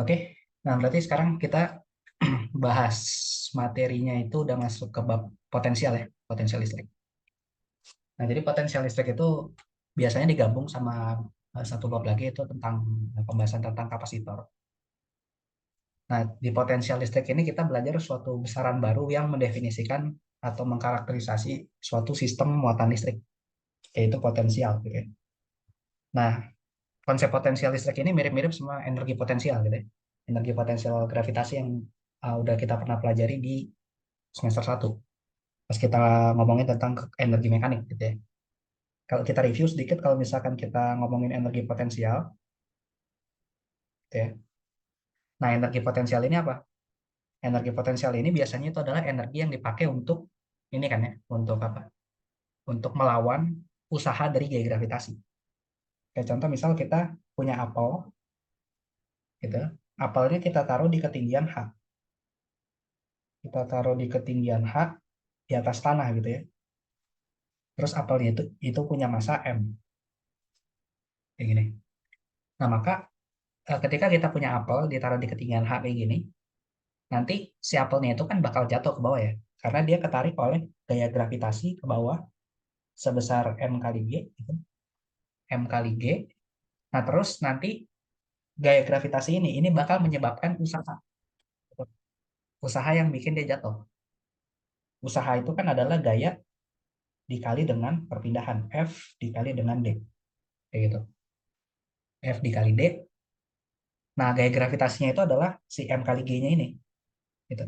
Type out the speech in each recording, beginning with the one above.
Oke, nah berarti sekarang kita bahas materinya itu udah masuk ke bab potensial ya, potensial listrik. Nah, jadi potensial listrik itu biasanya digabung sama satu bab lagi itu tentang pembahasan tentang kapasitor. Nah, di potensial listrik ini kita belajar suatu besaran baru yang mendefinisikan atau mengkarakterisasi suatu sistem muatan listrik, yaitu potensial gitu ya. Nah, konsep potensial listrik ini mirip-mirip sama energi potensial gitu ya. Energi potensial gravitasi yang udah kita pernah pelajari di semester 1 pas kita ngomongin tentang energi mekanik gitu ya. Kalau kita review sedikit, kalau misalkan kita ngomongin energi potensial gitu ya. Nah, energi potensial ini apa? Energi potensial ini biasanya itu adalah energi yang dipakai untuk ini kan ya, untuk apa? Untuk melawan usaha dari gaya gravitasi. Kayak contoh misal kita punya apel gitu. Apelnya kita taruh di ketinggian H. Kita taruh di ketinggian H di atas tanah gitu ya. Terus apelnya itu punya massa M kayak gini. Nah, maka ketika kita punya apel ditaruh di ketinggian H kayak gini, nanti si apelnya itu kan bakal jatuh ke bawah ya. Karena dia ketarik oleh gaya gravitasi ke bawah sebesar M kali G, gitu. M kali G. Nah, terus nanti gaya gravitasi ini bakal menyebabkan usaha. Usaha yang bikin dia jatuh. Usaha itu kan adalah gaya dikali dengan perpindahan. F dikali dengan D. Kayak gitu. F dikali D. Nah, gaya gravitasinya itu adalah si M kali G-nya ini. Gitu.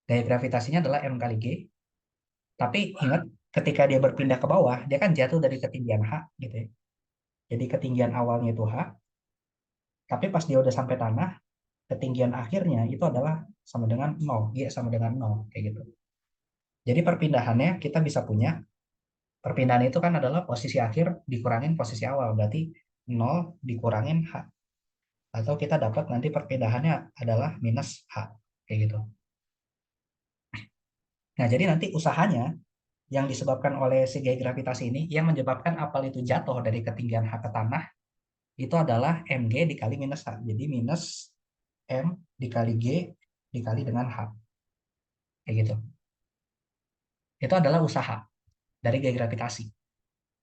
Gaya gravitasinya adalah M kali G. Tapi ingat, ketika dia berpindah ke bawah, dia kan jatuh dari ketinggian H. Gitu ya. Jadi ketinggian awalnya itu H. Tapi pas dia udah sampai tanah, ketinggian akhirnya itu adalah sama dengan 0. G sama dengan 0. Kayak gitu. Jadi perpindahannya kita bisa punya, perpindahan itu kan adalah posisi akhir dikurangin posisi awal. Berarti 0 dikurangin H. Atau kita dapat nanti perpindahannya adalah minus H. Kayak gitu. Nah, jadi nanti usahanya yang disebabkan oleh si gaya gravitasi ini yang menyebabkan apel itu jatuh dari ketinggian H ke tanah itu adalah mg dikali minus H. Jadi minus M dikali G dikali dengan H. Kayak gitu. Itu adalah usaha dari gaya gravitasi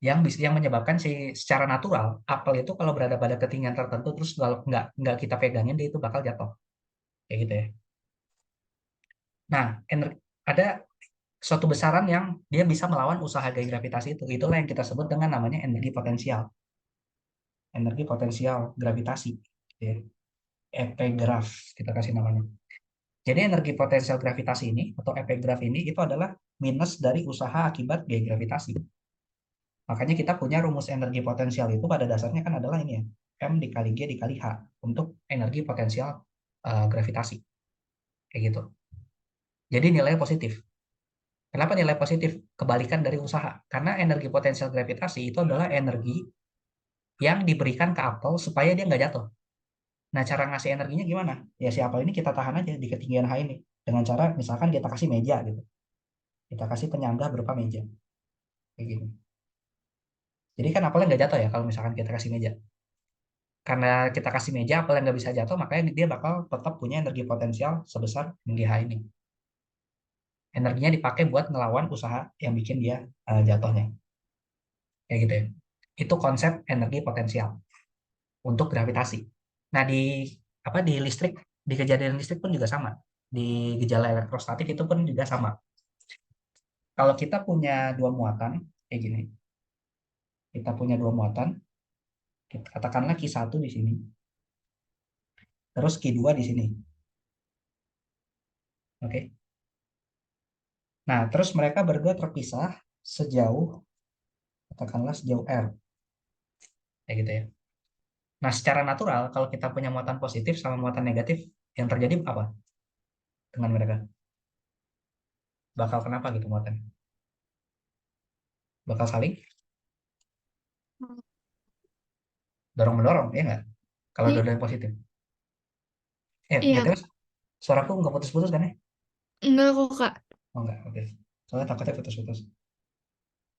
yang menyebabkan si secara natural apel itu kalau berada pada ketinggian tertentu terus kalau nggak kita pegangin dia itu bakal jatuh kayak gitu ya. Nah, ada suatu besaran yang dia bisa melawan usaha gaya gravitasi itu. Itulah yang kita sebut dengan namanya energi potensial. Energi potensial gravitasi. Ya. Epigraf kita kasih namanya. Jadi energi potensial gravitasi ini atau epigraf ini itu adalah minus dari usaha akibat gaya gravitasi. Makanya kita punya rumus energi potensial itu pada dasarnya kan adalah ini ya. M dikali G dikali H untuk energi potensial gravitasi. Kayak gitu. Jadi nilainya positif. Kenapa nilai positif? Kebalikan dari usaha. Karena energi potensial gravitasi itu adalah energi yang diberikan ke apel supaya dia nggak jatuh. Nah, cara ngasih energinya gimana? Ya si apel ini kita tahan aja di ketinggian H ini. Dengan cara misalkan kita kasih meja gitu. Kita kasih penyangga berupa meja. Kayak gini. Jadi kan apelnya nggak jatuh ya kalau misalkan kita kasih meja. Karena kita kasih meja, apel yang nggak bisa jatuh, makanya dia bakal tetap punya energi potensial sebesar energi H ini. Energinya dipakai buat ngelawan usaha yang bikin dia jatuhnya. Kayak gitu ya. Itu konsep energi potensial untuk gravitasi. Nah, di listrik, di kejadian listrik pun juga sama. Di gejala elektrostatik itu pun juga sama. Kalau kita punya dua muatan, kayak gini. Kita punya dua muatan, katakanlah Q1 di sini, terus Q2 di sini. Oke. Nah, terus mereka berdua terpisah sejauh, katakanlah sejauh R. Kayak gitu ya. Nah, secara natural, kalau kita punya muatan positif sama muatan negatif, yang terjadi apa dengan mereka? Bakal kenapa gitu muatan? Bakal saling dorong-mendorong, ya nggak? Kalau Iya, dua-duanya positif. iya, BTW, suaraku nggak putus-putus kan ya? enggak kok Kak. Oh nggak, oke. Soalnya takutnya putus-putus.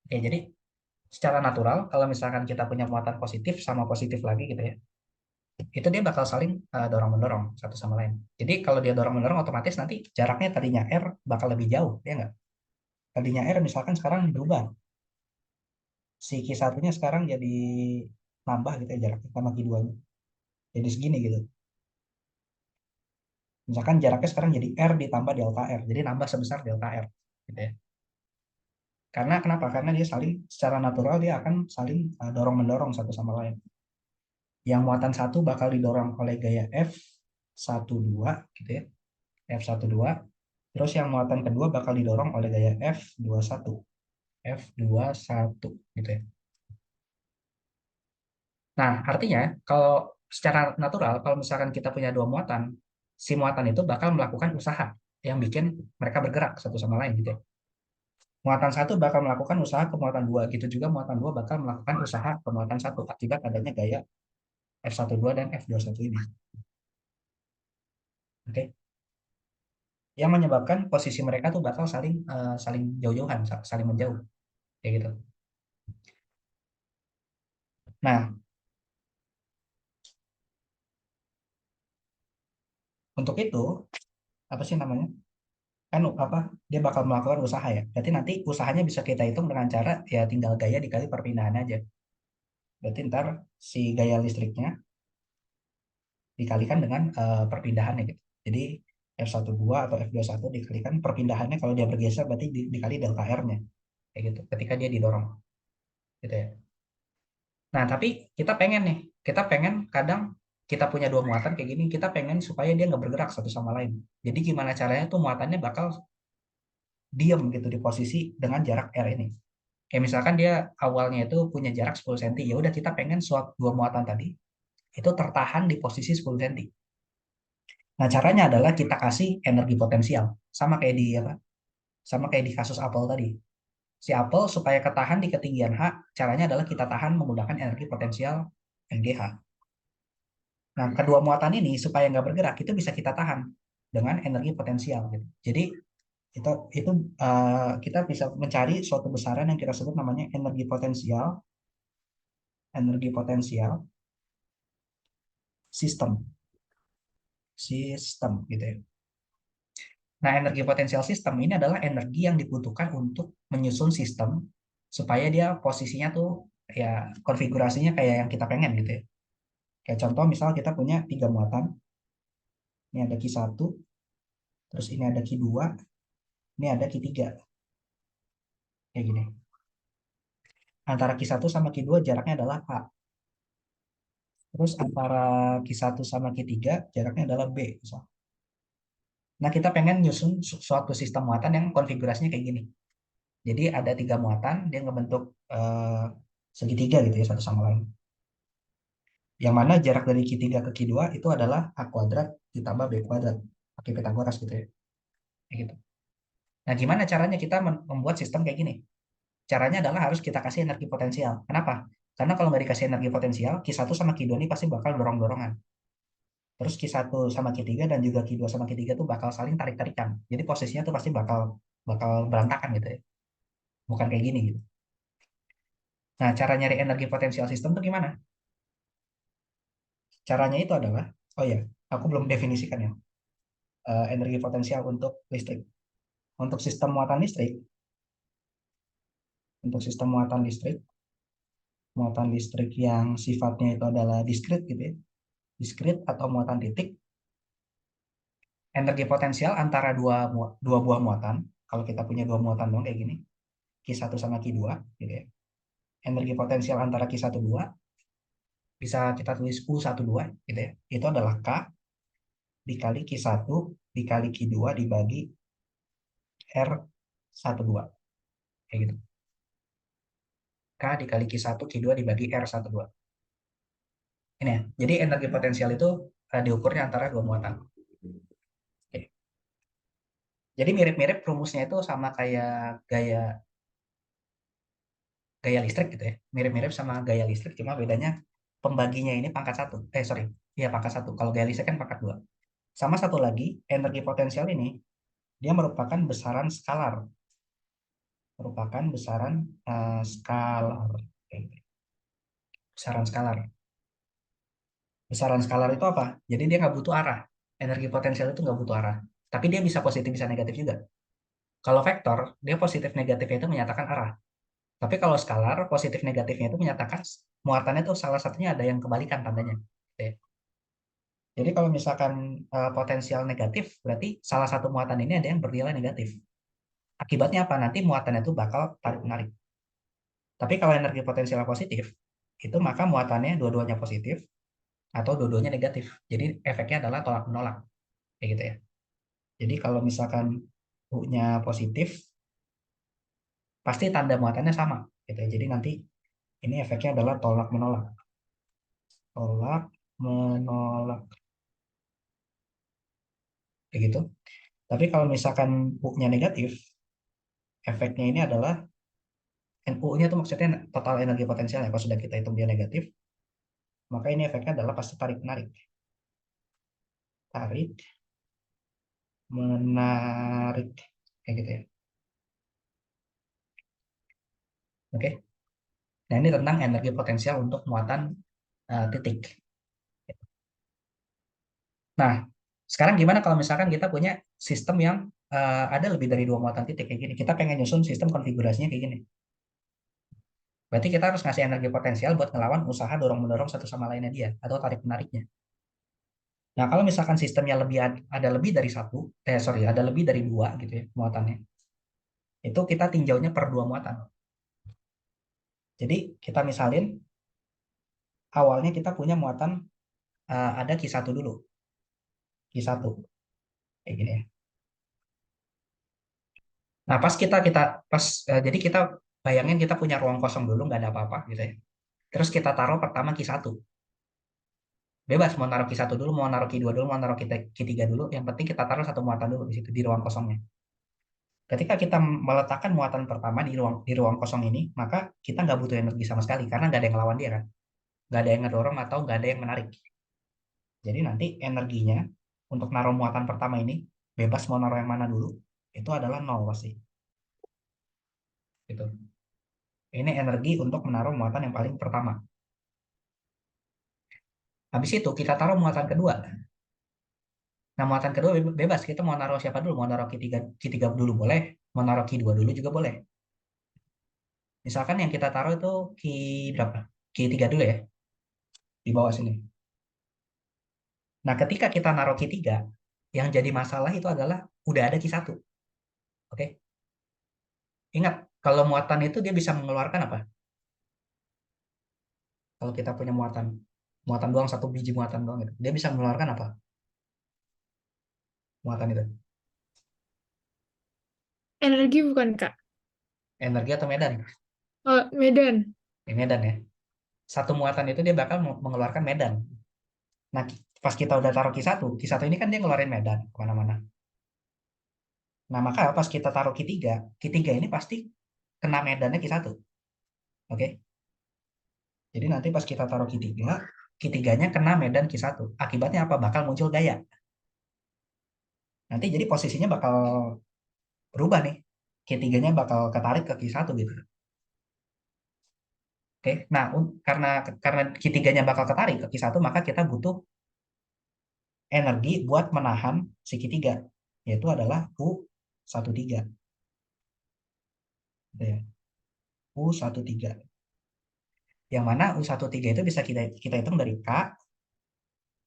Oke, jadi secara natural, kalau misalkan kita punya muatan positif sama positif lagi gitu ya, itu dia bakal saling dorong-mendorong satu sama lain. Jadi kalau dia dorong-mendorong otomatis nanti jaraknya tadinya R bakal lebih jauh, ya nggak? Tadinya R misalkan sekarang berubah. Si Q1-nya sekarang jadi nambah gitu ya jaraknya sama Q2-nya. Jadi segini gitu. Misalkan jaraknya sekarang jadi R ditambah delta R. Jadi nambah sebesar delta R. Gitu ya. Karena kenapa? Karena dia saling, secara natural dia akan saling dorong-mendorong satu sama lain. Yang muatan satu bakal didorong oleh gaya F12 gitu ya. F12. Terus yang muatan kedua bakal didorong oleh gaya F21. F21 gitu ya. Nah, artinya kalau secara natural, kalau misalkan kita punya dua muatan, si muatan itu bakal melakukan usaha yang bikin mereka bergerak satu sama lain gitu ya. Muatan satu bakal melakukan usaha ke muatan dua, gitu juga muatan dua bakal melakukan usaha ke muatan satu akibat adanya gaya F12 dan F21 ini. Oke. Yang menyebabkan posisi mereka tuh bakal saling jauh-jauhan, saling menjauh kayak gitu. Nah, untuk itu apa sih namanya? Kan apa? Dia bakal melakukan usaha ya. Berarti nanti usahanya bisa kita hitung dengan cara ya tinggal gaya dikali perpindahan aja. Berarti ntar si gaya listriknya dikalikan dengan perpindahannya gitu. Jadi F12 atau F21 dikalikan perpindahannya, kalau dia bergeser berarti dikali delta R-nya kayak gitu ketika dia didorong gitu ya. Nah, tapi kita pengen kadang kita punya dua muatan kayak gini, kita pengen supaya dia nggak bergerak satu sama lain. Jadi gimana caranya tuh muatannya bakal diem gitu di posisi dengan jarak R ini. Kayak misalkan dia awalnya itu punya jarak 10 cm, ya udah kita pengen suatu dua muatan tadi itu tertahan di posisi 10 cm. Nah, caranya adalah kita kasih energi potensial. Sama kayak di apa? Sama kayak di kasus apel tadi. Si apel supaya ketahan di ketinggian H, caranya adalah kita tahan menggunakan energi potensial NGH. Nah, kedua muatan ini supaya nggak bergerak itu bisa kita tahan dengan energi potensial gitu. Jadi itu kita bisa mencari suatu besaran yang kita sebut namanya energi potensial sistem, sistem gitu ya. Nah, energi potensial sistem ini adalah energi yang dibutuhkan untuk menyusun sistem supaya dia posisinya tuh ya konfigurasinya kayak yang kita pengen gitu ya. Kayak contoh misal kita punya tiga muatan, ini ada Q1, terus ini ada Q2, ini ada Q3 kayak gini. Antara Q1 sama Q2 jaraknya adalah A. Terus antara Q1 sama Q3 jaraknya adalah B misal. Nah, kita pengen nyusun suatu sistem muatan yang konfigurasinya kayak gini. Jadi ada tiga muatan, dia ngebentuk segitiga gitu ya satu sama lain. Yang mana jarak dari Q3 ke Q2 itu adalah A kuadrat ditambah B kuadrat. Pakai Pitagoras gitu ya. Kayak gitu. Nah, gimana caranya kita membuat sistem kayak gini? Caranya adalah harus kita kasih energi potensial. Kenapa? Karena kalau nggak dikasih energi potensial, Q1 sama Q2 ini pasti bakal dorong-dorongan. Terus Q1 sama Q3 dan juga Q2 sama Q3 tuh bakal saling tarik-tarikan. Jadi posisinya tuh pasti bakal bakal berantakan gitu ya. Bukan kayak gini gitu. Nah, cara nyari energi potensial sistem tuh gimana? Caranya itu adalah, oh ya, aku belum definisikan ya, energi potensial untuk listrik. Untuk sistem muatan listrik, untuk sistem muatan listrik yang sifatnya itu adalah diskrit gitu ya, diskrit atau muatan titik, energi potensial antara dua buah muatan, kalau kita punya dua muatan dong kayak gini, Q1 sama Q2, gitu ya. Energi potensial antara Q1 2 bisa kita tulis U12 gitu ya. Itu adalah K dikali Q1 dikali Q2 dibagi R12 kayak gitu. K dikali Q1 Q2 dibagi R12. Ini ya. Jadi energi potensial itu diukurnya antara dua muatan. Oke. Jadi mirip-mirip rumusnya itu sama kayak gaya gaya listrik gitu ya. Mirip-mirip sama gaya listrik, cuma bedanya pembaginya ini pangkat satu. Sorry, iya pangkat satu. Kalau gaya listrik kan pangkat dua. Sama satu lagi, energi potensial ini dia merupakan besaran skalar, merupakan besaran skalar, besaran skalar. Besaran skalar itu apa? Jadi dia nggak butuh arah. Energi potensial itu nggak butuh arah. Tapi dia bisa positif, bisa negatif juga. Kalau vektor, dia positif negatifnya itu menyatakan arah. Tapi kalau skalar, positif negatifnya itu menyatakan muatannya itu salah satunya ada yang kebalikan tandanya. Gitu ya. Jadi kalau misalkan potensial negatif, berarti salah satu muatan ini ada yang bernilai negatif. Akibatnya apa? Nanti muatannya itu bakal tarik-menarik. Tapi kalau energi potensial positif, itu maka muatannya dua-duanya positif atau dua-duanya negatif. Jadi efeknya adalah tolak-menolak. Kayak gitu ya. Jadi kalau misalkan U-nya positif, pasti tanda muatannya sama. Gitu ya. Jadi nanti ini efeknya adalah tolak-menolak. Tolak-menolak. Kayak gitu. Tapi kalau misalkan U-nya negatif, efeknya ini adalah NU-nya itu maksudnya total energi potensial ya. Kalau sudah kita hitung dia negatif, maka ini efeknya adalah pasti tarik-menarik. Tarik, menarik. Kayak gitu ya. Oke. Nah, ini tentang energi potensial untuk muatan titik. Nah, sekarang gimana kalau misalkan kita punya sistem yang ada lebih dari dua muatan titik kayak gini. Kita pengen nyusun sistem konfigurasinya kayak gini. Berarti kita harus ngasih energi potensial buat ngelawan usaha dorong-mendorong satu sama lainnya dia atau tarik-menariknya. Nah, kalau misalkan sistemnya ada lebih dari satu, sorry, ada lebih dari dua gitu ya muatannya. Itu kita tinjaunya per dua muatan. Jadi kita misalin awalnya kita punya muatan ada Q1 dulu. Q1 kayak gini ya. Nah, jadi kita bayangin kita punya ruang kosong dulu nggak ada apa-apa gitu ya. Terus kita taruh pertama Q1. Bebas mau naruh Q1 dulu, mau naruh Q2 dulu, mau naruh Q3 dulu, yang penting kita taruh satu muatan dulu di situ di ruang kosongnya. Ketika kita meletakkan muatan pertama di ruang kosong ini, maka kita nggak butuh energi sama sekali karena nggak ada yang ngelawan dia kan. Nggak ada yang ngedorong atau nggak ada yang menarik. Jadi nanti energinya untuk naruh muatan pertama ini bebas mau naruh yang mana dulu itu adalah nol pasti. Gitu. Ini energi untuk menaruh muatan yang paling pertama. Habis itu kita taruh muatan kedua. Nah, muatan kedua bebas kita mau naruh siapa dulu, mau naruh Q3 dulu boleh, mau naruh Q2 dulu juga boleh. Misalkan yang kita taruh itu Q berapa? Q3 dulu ya, di bawah sini. Nah, ketika kita naruh Q3, yang jadi masalah itu adalah udah ada Q1. Oke? Ingat, kalau muatan itu dia bisa mengeluarkan apa? Kalau kita punya muatan, muatan doang, satu biji muatan doang gitu. Dia bisa mengeluarkan apa? Muatan itu. Energi bukan, Kak? Energi atau medan? Oh, Medan. Medan ya. Satu muatan itu dia bakal mengeluarkan medan. Nah, pas kita udah taruh Q1 ini kan dia ngeluarin medan kemana-mana. Nah, maka pas kita taruh Q3 ini pasti kena medannya Q1. Oke? Jadi nanti pas kita taruh Q3-nya kena medan Q1. Akibatnya apa? Bakal muncul gaya. Nanti jadi posisinya bakal berubah nih. Q3-nya bakal ketarik ke Q1 gitu. Oke? Nah, karena Q3-nya bakal ketarik ke Q1, maka kita butuh energi buat menahan si Q3, yaitu adalah U13. Gitu ya. U13. Yang mana U13 itu bisa kita kita hitung dari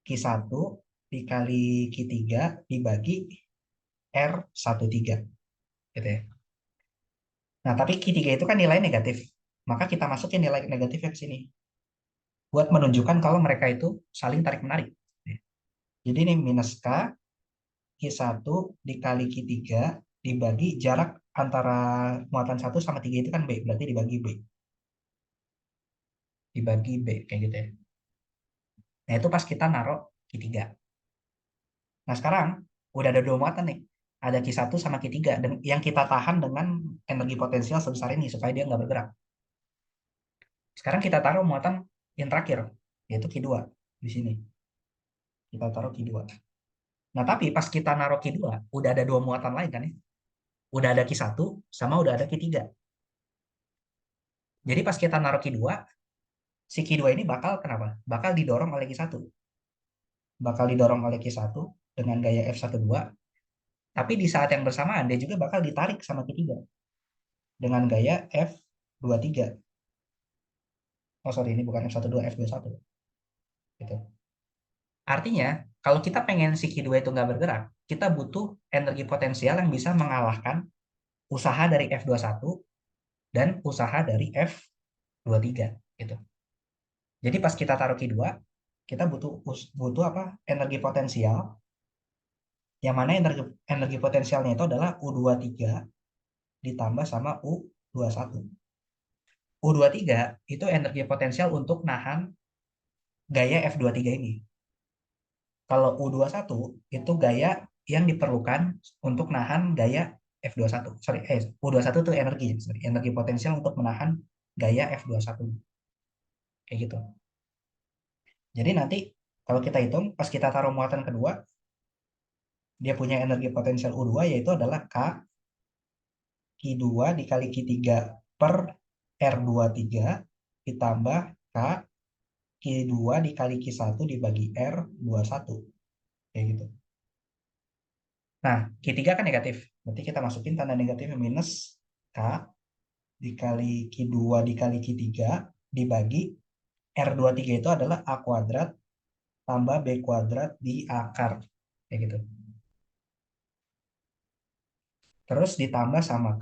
Q1 dikali Q3 dibagi R13 gitu ya. Nah, tapi Q3 itu kan nilai negatif. Maka kita masukin nilai negatifnya ke sini buat menunjukkan kalau mereka itu saling tarik menarik. Jadi ini minus Q1 dikali Q3 dibagi jarak antara muatan 1 sama 3 itu kan B, berarti dibagi B. Dibagi B kayak gitu ya. Nah, itu pas kita naruh Q3. Nah, sekarang udah ada dua muatan nih. Ada Q1 sama Q3 dan yang kita tahan dengan energi potensial sebesar ini supaya dia nggak bergerak. Sekarang kita taruh muatan yang terakhir, yaitu Q2 di sini. Kita taruh Q2. Nah, tapi pas kita naruh Q2, udah ada dua muatan lain kan ya. Udah ada Q1 sama udah ada Q3. Jadi pas kita naruh Q2, si Q2 ini bakal kenapa? Bakal didorong oleh Q1. bakal didorong oleh Q1 dengan gaya F12, tapi di saat yang bersamaan dia juga bakal ditarik sama Q3 dengan gaya F23. Oh sorry, ini bukan F12, F21. Gitu. Artinya, kalau kita pengen si Q2 itu nggak bergerak, kita butuh energi potensial yang bisa mengalahkan usaha dari F21 dan usaha dari F23. Gitu. Jadi pas kita taruh Q2, kita butuh butuh apa? Energi potensial, yang mana energi potensialnya itu adalah U23 ditambah sama U21. U23 itu energi potensial untuk nahan gaya F23 ini. Kalau U21 itu gaya yang diperlukan untuk nahan gaya F21. Sorry, U21 itu energi, sorry, energi potensial untuk menahan gaya F21. Kayak gitu. Jadi nanti kalau kita hitung, pas kita taruh muatan kedua, dia punya energi potensial U2 yaitu adalah Q2 dikali Q3 per R23 ditambah Q2 dikali Q1 dibagi R21. Kayak gitu. Nah, Q3 kan negatif. Berarti kita masukin tanda negatifnya minus K dikali Q2 dikali Q3 dibagi R23 itu adalah A kuadrat tambah B kuadrat di akar. Kayak gitu. Terus ditambah sama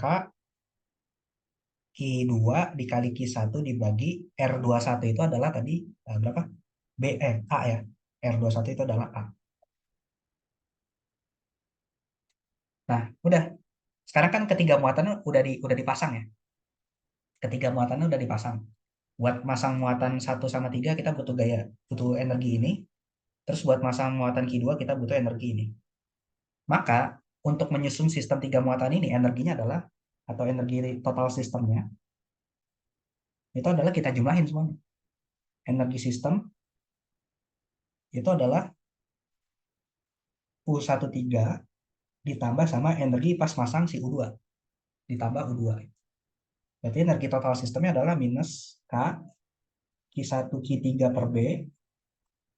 Q2 dikali Q1 dibagi R21 itu adalah tadi berapa? A ya. R21 itu adalah A. Nah, udah. Sekarang kan ketiga muatan udah dipasang ya. Ketiga muatannya udah dipasang. Buat masang muatan 1 sama 3 kita butuh energi ini. Terus buat masang muatan Q2 kita butuh energi ini. Maka untuk menyusun sistem 3 muatan ini energinya adalah atau energi total sistemnya itu adalah kita jumlahin semuanya. Energi sistem itu adalah U13 ditambah sama energi pas masang si U2 ditambah U2. Berarti energi total sistemnya adalah minus Q1 Q3 per B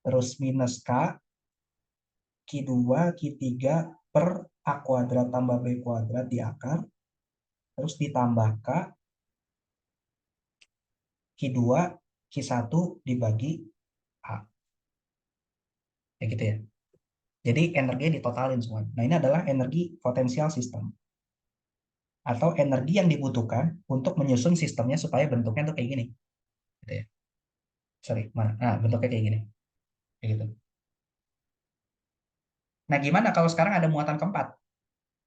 terus minus Q2 Q3 per A kuadrat tambah B kuadrat di akar terus ditambah Q2 Q1 dibagi A. Kayak gitu ya. Jadi energi ditotalin semua. Nah, ini adalah energi potensial sistem atau energi yang dibutuhkan untuk menyusun sistemnya supaya bentuknya tuh kayak gini. Gitu ya. Sorry, mana? Nah, bentuknya kayak gini. Kayak gitu. Nah, gimana kalau sekarang ada muatan keempat?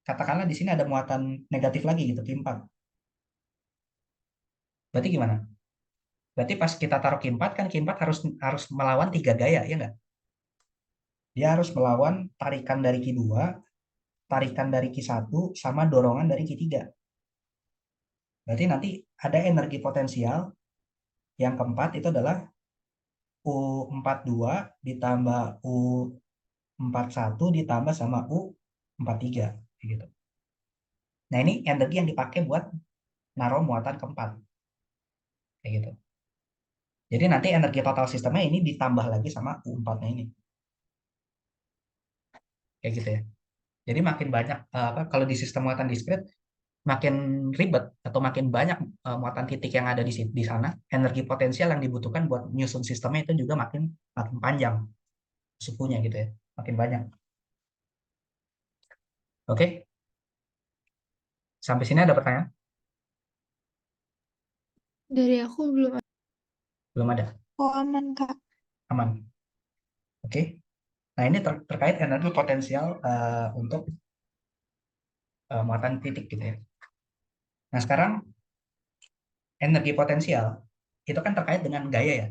Katakanlah di sini ada muatan negatif lagi gitu, Q4. Berarti gimana? Berarti pas kita taruh Q4 kan Q4 harus harus melawan 3 gaya, ya nggak? Dia harus melawan tarikan dari Q2, tarikan dari Q1, sama dorongan dari Q3. Berarti nanti ada energi potensial yang keempat itu adalah U42 ditambah U41 ditambah sama U43. Gitu. Nah ini energi yang dipakai buat naruh muatan keempat. Kayak gitu. Jadi nanti energi total sistemnya ini ditambah lagi sama U4-nya ini. Kayak gitu ya. Jadi makin banyak kalau di sistem muatan diskrit makin ribet atau makin banyak muatan titik yang ada di sana, energi potensial yang dibutuhkan buat menyusun sistemnya itu juga makin makin panjang sukunya gitu ya, makin banyak. Oke, sampai sini ada pertanyaan? Dari aku belum ada. Belum ada, Oh, aman, Kak. aman. Oke, nah ini terkait energi potensial untuk muatan titik gitu ya. Nah sekarang energi potensial itu kan terkait dengan gaya ya,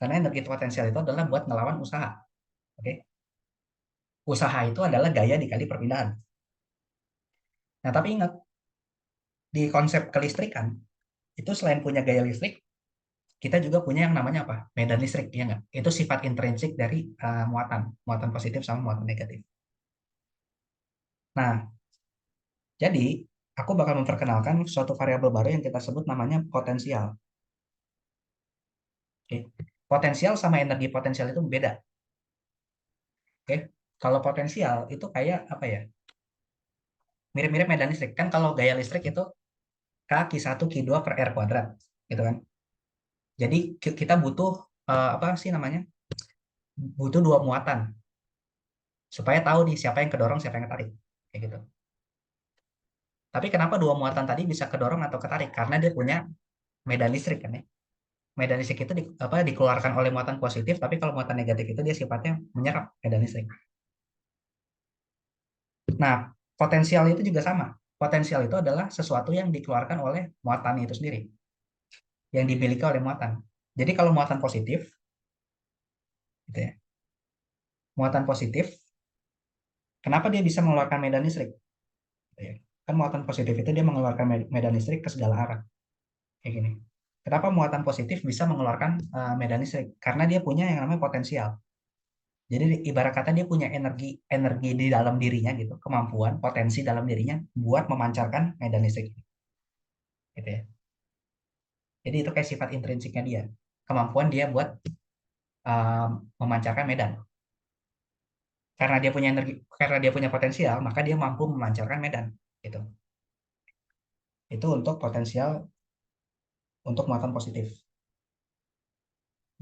karena energi potensial itu adalah buat ngelawan usaha. Oke, usaha itu adalah gaya dikali perpindahan. Nah tapi ingat di konsep kelistrikan itu selain punya gaya listrik, kita juga punya yang namanya apa? Medan listrik, ya nggak? Itu sifat intrinsik dari muatan positif sama muatan negatif. Nah, jadi aku bakal memperkenalkan suatu variabel baru yang kita sebut namanya potensial. Oke. Potensial sama energi potensial itu beda. Oke. Kalau potensial itu kayak apa ya? Mirip-mirip medan listrik. Kan kalau gaya listrik itu K Q1 Q2 per R kuadrat, gitu kan. Jadi kita butuh apa sih namanya? Butuh dua muatan supaya tahu nih siapa yang kedorong, siapa yang ketarik. Kayak gitu. Tapi kenapa dua muatan tadi bisa kedorong atau ketarik? Karena dia punya medan listrik kan ya. Medan listrik itu dikeluarkan oleh muatan positif, tapi kalau muatan negatif itu dia sifatnya menyerap medan listrik. Nah, potensial itu juga sama. Potensial itu adalah sesuatu yang dikeluarkan oleh muatan itu sendiri, yang dimiliki oleh muatan. Jadi kalau muatan positif, gitu ya, muatan positif, kenapa dia bisa mengeluarkan medan listrik? Gitu ya. Kan muatan positif itu dia mengeluarkan medan listrik ke segala arah, kayak gini. Kenapa muatan positif bisa mengeluarkan medan listrik? Karena dia punya yang namanya potensial. Jadi ibarat kata dia punya energi energi di dalam dirinya gitu, kemampuan, potensi dalam dirinya buat memancarkan medan listrik, gitu ya. Jadi itu kayak sifat intrinsiknya dia, kemampuan dia buat uh, memancarkan medan. Karena dia punya energi, karena dia punya potensial, maka dia mampu memancarkan medan. Gitu. Itu untuk potensial untuk muatan positif.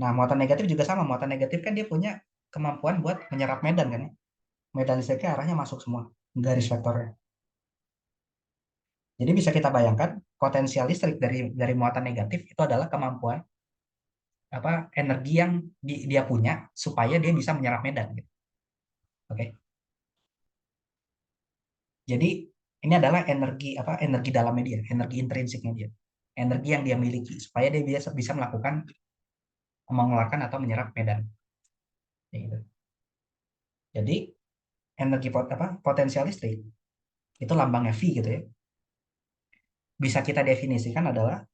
Nah, muatan negatif juga sama. Muatan negatif kan dia punya kemampuan buat menyerap medan kan ya. Medan listriknya arahnya masuk semua garis vektornya. Jadi bisa kita bayangkan potensial listrik dari muatan negatif itu adalah kemampuan apa energi yang dia punya supaya dia bisa menyerap medan gitu. Oke. Jadi ini adalah energi apa energi dalamnya dia, energi intrinsiknya dia. Energi yang dia miliki supaya dia bisa melakukan mengeluarkan atau menyerap medan. Gitu. Jadi energi potensial listrik itu lambangnya V gitu ya. Bisa kita definisikan adalah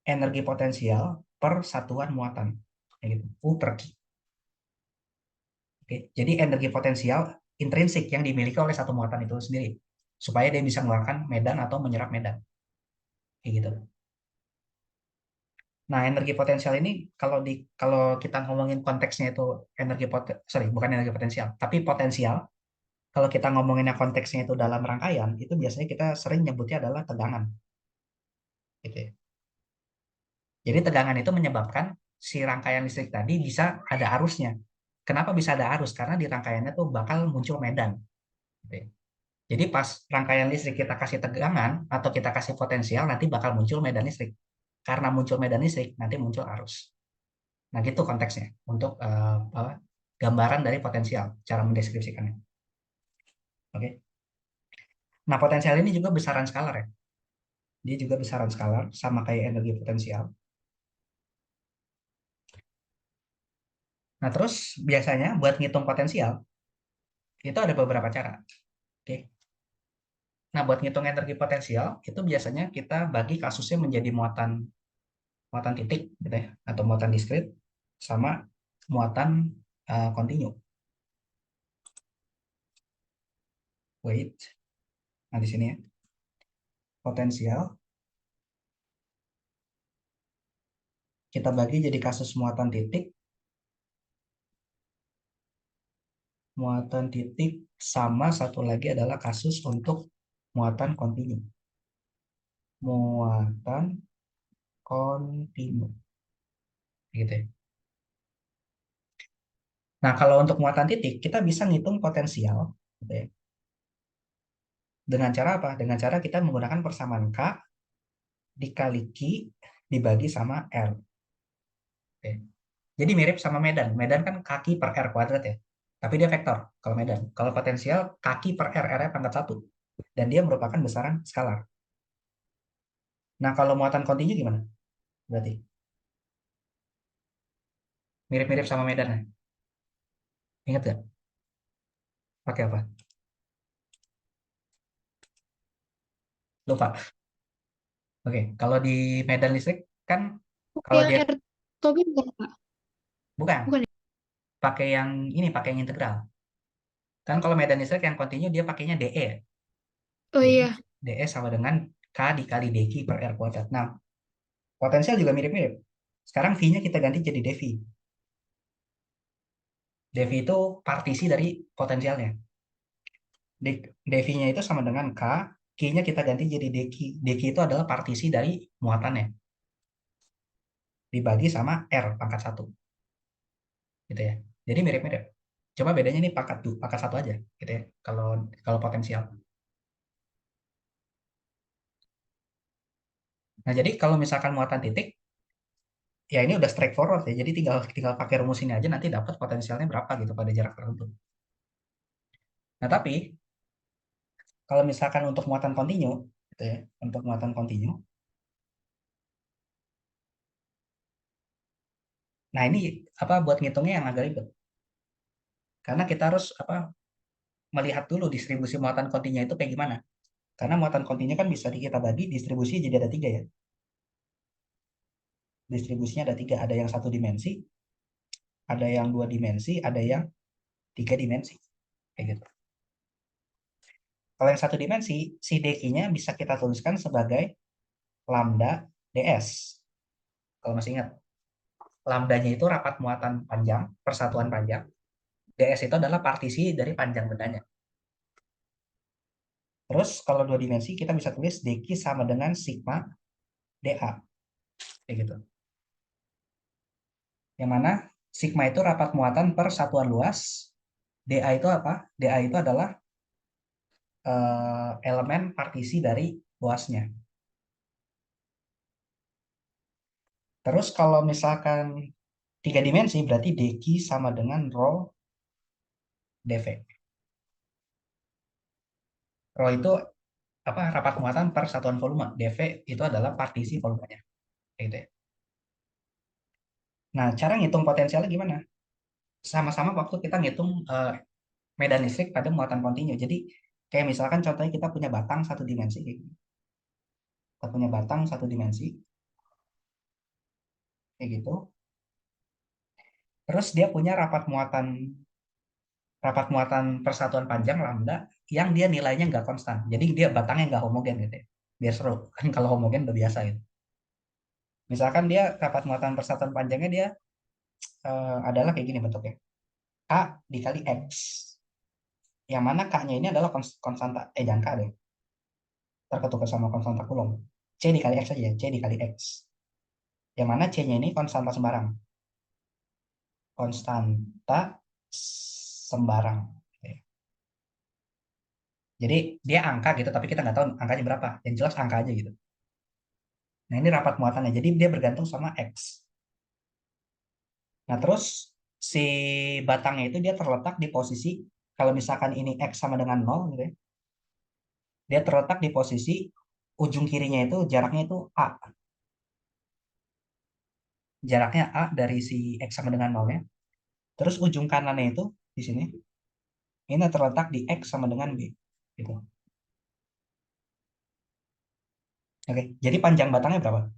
energi potensial per satuan muatan. Gitu. U per Q. Oke. Jadi energi potensial intrinsik yang dimiliki oleh satu muatan itu sendiri supaya dia bisa mengeluarkan medan atau menyerap medan. Kayak gitu. Nah, energi potensial ini kalau kita ngomongin konteksnya itu sorry, bukan energi potensial, tapi potensial. Kalau kita ngomonginnya konteksnya itu dalam rangkaian, itu biasanya kita sering nyebutnya adalah tegangan, gitu ya. Jadi tegangan itu menyebabkan si rangkaian listrik tadi bisa ada arusnya. Kenapa bisa ada arus? Karena di rangkaiannya tuh bakal muncul medan, gitu ya. Jadi pas rangkaian listrik kita kasih tegangan atau kita kasih potensial, nanti bakal muncul medan listrik. Karena muncul medan listrik, nanti muncul arus. Nah, gitu konteksnya untuk gambaran dari potensial, cara mendeskripsikannya. Oke. Nah, potensial ini juga besaran skalar ya. Dia juga besaran skalar, sama kayak energi potensial. Nah, terus biasanya buat ngitung potensial, itu ada beberapa cara. Oke. Nah, buat ngitung energi potensial, itu biasanya kita bagi kasusnya menjadi muatan muatan titik, gitu ya, atau muatan diskrit, sama muatan kontinu. Wait, nah di sini ya, potensial kita bagi jadi kasus muatan titik sama satu lagi adalah kasus untuk muatan kontinu. Muatan kontinu. Gitu ya. Nah, kalau untuk muatan titik, kita bisa ngitung potensial. Gitu ya. Dengan cara apa? Dengan cara kita menggunakan persamaan K dikali Q dibagi sama R. Oke. Jadi mirip sama medan. Medan kan kaki per R kuadrat ya. Tapi dia vektor kalau medan. Kalau potensial kaki per R, R-nya pangkat 1. Dan dia merupakan besaran skalar. Nah, kalau muatan kontinu gimana? Berarti mirip-mirip sama medan ya? Ingat gak? Pakai apa? Lupa. Oke, kalau di medan listrik kan Oke, kalau yang dia R Tobin bukan, Kak? bukan Bukan ya? pakai yang ini pakai yang integral. Kan kalau medan listrik yang kontinu dia pakainya DE. Oh Jadi iya. DE sama dengan K dikali dq per R kuadrat. Nah, potensial juga mirip-mirip. Sekarang V-nya kita ganti jadi dV. Devi itu partisi dari potensialnya. Devi-nya itu sama dengan K, Q-nya kita ganti jadi dq. Dq itu adalah partisi dari muatannya, dibagi sama R pangkat 1. Gitu ya. Jadi mirip-mirip. Cuma bedanya ini pangkat 1 aja, gitu ya. Kalau kalau potensial. Nah, jadi kalau misalkan muatan titik, ya ini udah straightforward ya. Jadi tinggal tinggal pakai rumus ini aja nanti dapat potensialnya berapa gitu pada jarak tertentu. Nah, tapi kalau misalkan untuk muatan kontinu, gitu ya, untuk muatan kontinu, nah ini apa buat ngitungnya yang agak ribet. Karena kita harus apa melihat dulu distribusi muatan kontinu itu kayak gimana. Karena muatan kontinu kan bisa kita bagi distribusi jadi ada 3 ya. Distribusinya ada 3, ada yang 1 dimensi, ada yang 2 dimensi, ada yang 3 dimensi. Kayak gitu. Kalau yang 1 dimensi, si dq-nya bisa kita tuliskan sebagai lambda ds. Kalau masih ingat, lambdanya itu rapat muatan panjang, persatuan panjang. Ds itu adalah partisi dari panjang bendanya. Terus kalau 2 dimensi kita bisa tulis dq sama dengan sigma dA. Kayak gitu. Yang mana sigma itu rapat muatan per satuan luas. dA itu apa? dA itu adalah elemen partisi dari luasnya. Terus kalau misalkan 3 dimensi berarti dq sama dengan rho dv. Rho itu apa rapat muatan per satuan volume. dv itu adalah partisi volumenya. Gitu ya. Nah, cara ngitung potensialnya gimana? Sama-sama waktu kita ngitung medan listrik pada muatan kontinu. Jadi kayak misalkan contohnya kita punya batang 1 dimensi. Kita punya batang 1 dimensi. Kayak gitu. Terus dia punya rapat muatan persatuan panjang lambda yang dia nilainya nggak konstan. Jadi dia batangnya nggak homogen gitu ya. Biar seru. Kan kalau homogen udah biasa gitu. Misalkan dia rapat muatan persatuan panjangnya dia adalah kayak gini bentuknya. K dikali X. Yang mana K-nya ini adalah konstanta. Jangan K deh. Terketukar sama konstanta Coulomb. C dikali X aja ya. C dikali X. Yang mana C-nya ini konstanta sembarang. Konstanta sembarang. Jadi dia angka gitu, tapi kita nggak tahu angkanya berapa. Yang jelas angka aja gitu. Nah ini rapat muatannya. Jadi dia bergantung sama X. Nah terus si batangnya itu dia terletak di posisi, kalau misalkan ini X sama dengan 0 gitu ya, dia terletak di posisi ujung kirinya itu jaraknya itu A. Jaraknya A dari si X sama dengan 0-nya. Terus ujung kanannya itu di sini, ini terletak di X sama dengan B. Gitu. Oke, jadi panjang batangnya berapa?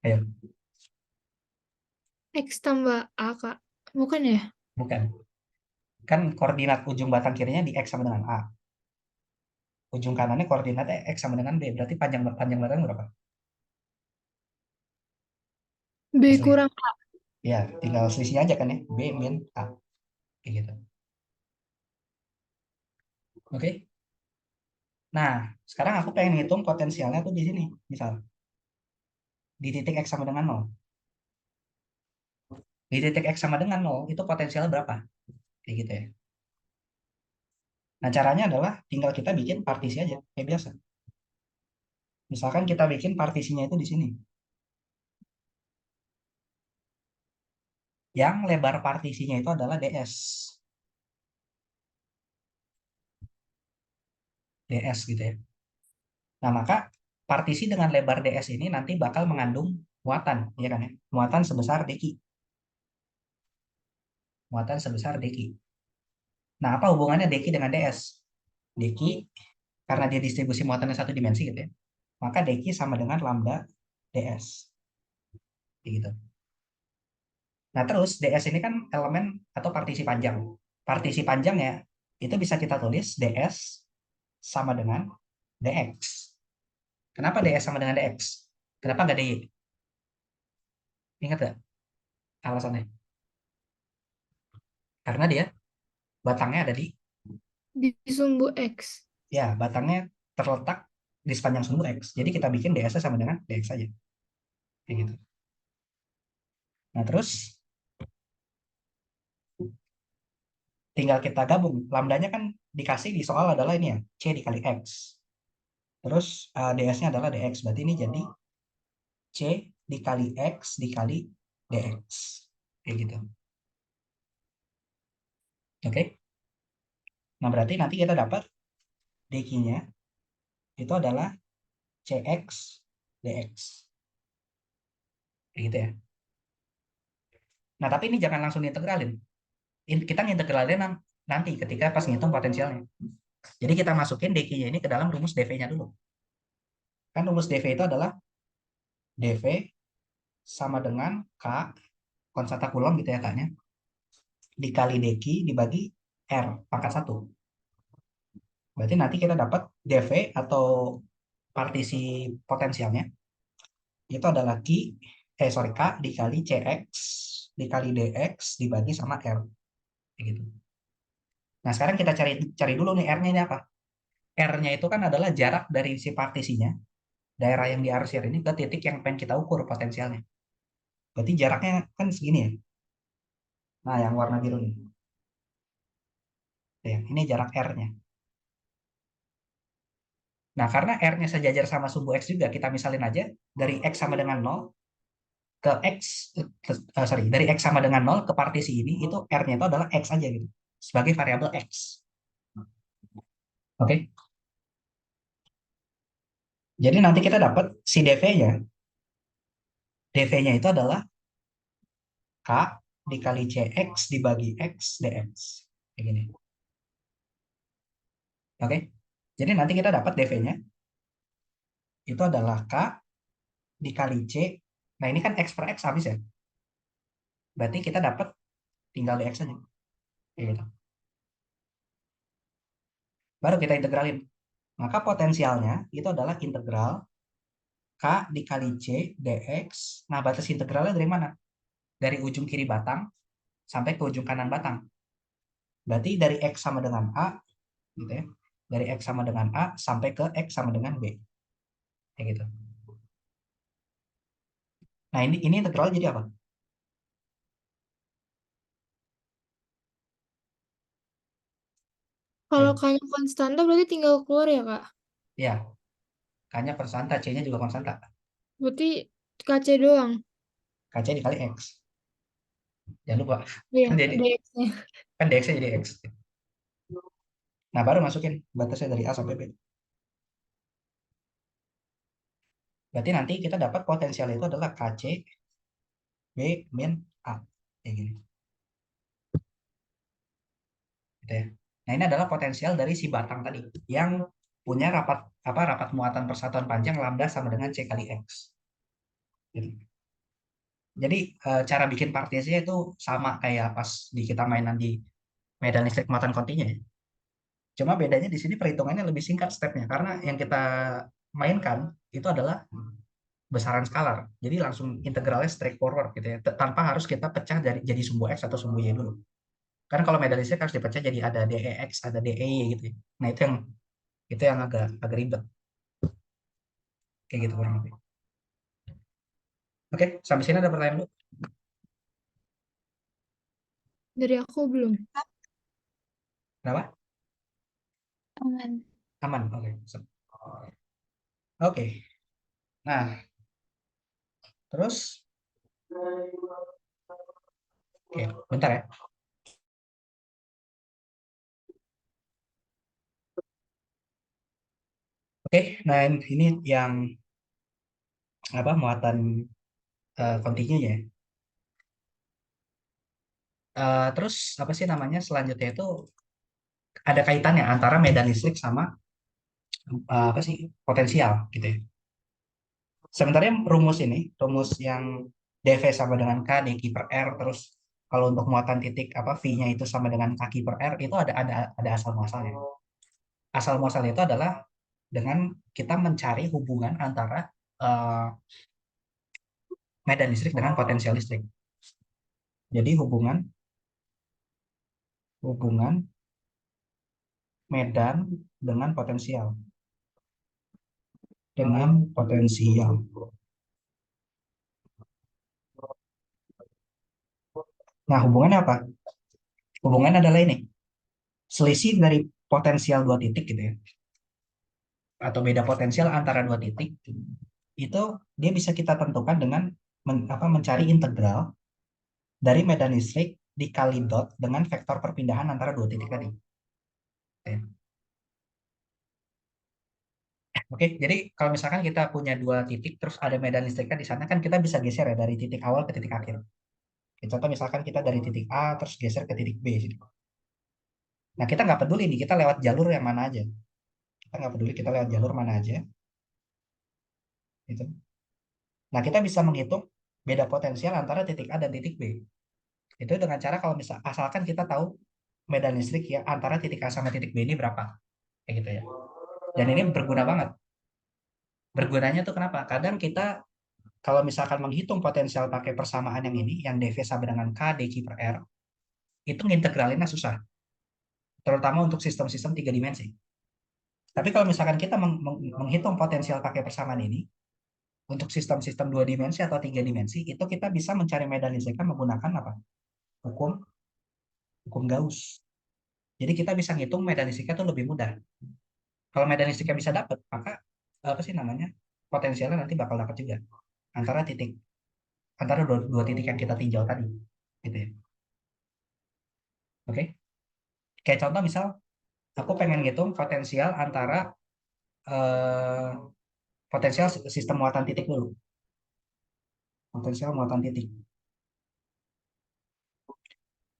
Ayo, X tambah A, Kak. Bukan ya? bukan. Kan koordinat ujung batang kirinya di X sama dengan A. Ujung kanannya koordinatnya X sama dengan B. Berarti panjang panjang batangnya berapa? B Asli. kurang A. Ya, tinggal selisih aja kan ya. B min A. Kayak gitu. Oke. Nah, sekarang aku pengen ngitung potensialnya tuh di sini. Misal, di titik X sama dengan 0. Di titik X sama dengan 0, itu potensialnya berapa? Kayak gitu ya. Nah, caranya adalah tinggal kita bikin partisi aja. Kayak biasa. Misalkan kita bikin partisinya itu di sini. Yang lebar partisinya itu adalah DS. DS gitu ya. Nah, maka partisi dengan lebar DS ini nanti bakal mengandung muatan, ya kan ya? Muatan sebesar dq. Muatan sebesar dq. Nah, apa hubungannya dq dengan ds? Dq karena dia distribusi muatannya 1 dimensi gitu ya. Maka dq sama dengan lambda ds. Gitu. Nah, terus ds ini kan elemen atau partisi panjang. Partisi panjangnya itu bisa kita tulis ds sama dengan dx. Kenapa ds sama dengan dx? Kenapa nggak dy? Ingat nggak? Alasannya karena dia batangnya ada Di sumbu X. batangnya terletak di sepanjang sumbu X. Jadi kita bikin ds sama dengan dx saja. Kayak gitu. Nah, terus tinggal kita gabung. Lambdanya kan dikasih di soal adalah ini ya, C dikali X. Terus ds-nya adalah dx. Berarti ini jadi C dikali X dikali dx. Kayak gitu. Oke. Nah, berarti nanti kita dapat dq-nya itu adalah cx dx. Kayak gitu ya. Nah, tapi ini jangan langsung diintegralin. Kita ngintegralin nanti ketika pas ngitung potensialnya. Jadi kita masukin dq-nya ini ke dalam rumus dv-nya dulu. Kan rumus dv itu adalah dv sama dengan k, konstanta Coulomb gitu ya Kak-nya, dikali dq dibagi r pangkat 1. Berarti nanti kita dapat dv atau partisi potensialnya itu adalah k dikali cx dikali dx dibagi sama r. Kayak gitu. Nah, sekarang kita cari cari dulu nih r-nya ini apa? R-nya itu kan adalah jarak dari si partisinya, daerah yang diarsir ini ke titik yang pengen kita ukur potensialnya. Berarti jaraknya kan segini ya. Nah, yang warna biru nih. Ya, ini jarak R-nya. Nah, karena R-nya sejajar sama sumbu X juga, kita misalin aja dari X sama dengan 0 ke dari X sama dengan 0 ke partisi ini, itu R-nya itu adalah X aja gitu. Sebagai variabel X. Oke. Jadi nanti kita dapat si dv-nya. dv-nya itu adalah K dikali CX dibagi X dx. Kayak gini. Oke. Jadi nanti kita dapat dv-nya itu adalah K dikali C. Nah, ini kan X per X habis ya. Berarti kita dapat tinggal dx aja. Kayak gitu. Baru kita integralin. Maka potensialnya itu adalah integral K dikali C dx. Nah, batas integralnya dari mana? Dari ujung kiri batang sampai ke ujung kanan batang. Berarti dari X sama dengan A, gitu ya. Dari X sama dengan A sampai ke X sama dengan B. Kayak gitu. Nah, ini integral jadi apa? Kalau Ayo. K-nya konstanta berarti tinggal keluar ya, Kak? Ya, K-nya konstanta, C-nya juga konstanta. Berarti KC doang. KC dikali X. Jangan lupa. Iya, Kan jadi dx-nya. kan dx-nya jadi X. Nah, baru masukin batasnya dari A sampai B. Berarti nanti kita dapat potensial itu adalah KC B min A. Kayak gini. Gitu ya. Nah, ini adalah potensial dari si batang tadi yang punya rapat muatan persatuan panjang lambda sama dengan C kali X. Gitu. Jadi cara bikin partisinya itu sama kayak pas kita mainan di medan listrik muatan kontinen ya. Cuma bedanya di sini perhitungannya lebih singkat stepnya karena yang kita mainkan itu adalah besaran skalar. Jadi langsung integralnya straightforward gitu ya. Tanpa harus kita pecah dari jadi sumbu X atau sumbu Y dulu. Kan kalau medan listrik harus dipecah jadi ada DEX, ada DEY gitu ya. Nah, itu yang agak agak ribet kayak gitu kurang lebih. Oke, sampai sini ada pertanyaan dulu. Dari aku belum. Kenapa? Aman. Aman. Oke. Oke. Nah, terus oke, bentar ya. Oke, nah ini yang apa muatan kontinu ya. Terus apa sih namanya selanjutnya itu ada kaitannya antara medan listrik sama apa sih potensial gitu ya. Sebenarnya rumus yang dV sama dengan K dq per R, terus kalau untuk muatan titik apa V-nya itu sama dengan kaki per R, itu ada asal muasalnya. Asal muasalnya itu adalah dengan kita mencari hubungan antara uh, medan listrik dengan potensial listrik. Jadi hubungan medan dengan potensial. Dengan potensial. Nah, hubungannya apa? Hubungannya adalah ini. Selisih dari potensial dua titik gitu ya. Atau beda potensial antara dua titik. Itu dia bisa kita tentukan dengan mencari integral dari medan listrik dikali dot dengan vektor perpindahan antara dua titik tadi. Oke, jadi kalau misalkan kita punya dua titik, terus ada medan listriknya di sana, kan kita bisa geser ya dari titik awal ke titik akhir. Ya, contoh misalkan kita dari titik A, terus geser ke titik B. Gitu. Nah, kita nggak peduli nih, kita lewat jalur yang mana aja. Kita nggak peduli kita lewat jalur mana aja. Gitu. Nah, kita bisa menghitung beda potensial antara titik A dan titik B. Itu dengan cara kalau asalkan kita tahu medan listrik ya antara titik A sama titik B ini berapa. Kayak gitu ya. Dan ini berguna banget. Bergunanya tuh kenapa? Kadang kita kalau misalkan menghitung potensial pakai persamaan yang ini, yang dV sama dengan K dq per R, itu ngintegralinnya susah. Terutama untuk sistem-sistem tiga dimensi. Tapi kalau misalkan kita menghitung potensial pakai persamaan ini, untuk sistem-sistem dua dimensi atau tiga dimensi, itu kita bisa mencari medan listriknya menggunakan apa? Hukum hukum Gauss. Jadi kita bisa ngitung medan listriknya itu lebih mudah. Kalau medan listriknya bisa dapat, maka apa sih namanya? Potensialnya nanti bakal dapat juga antara titik antara dua titik yang kita tinjau tadi, gitu ya. Oke. Kayak contoh misal aku pengen ngitung potensial antara eh, potensial sistem muatan titik dulu. Potensial muatan titik.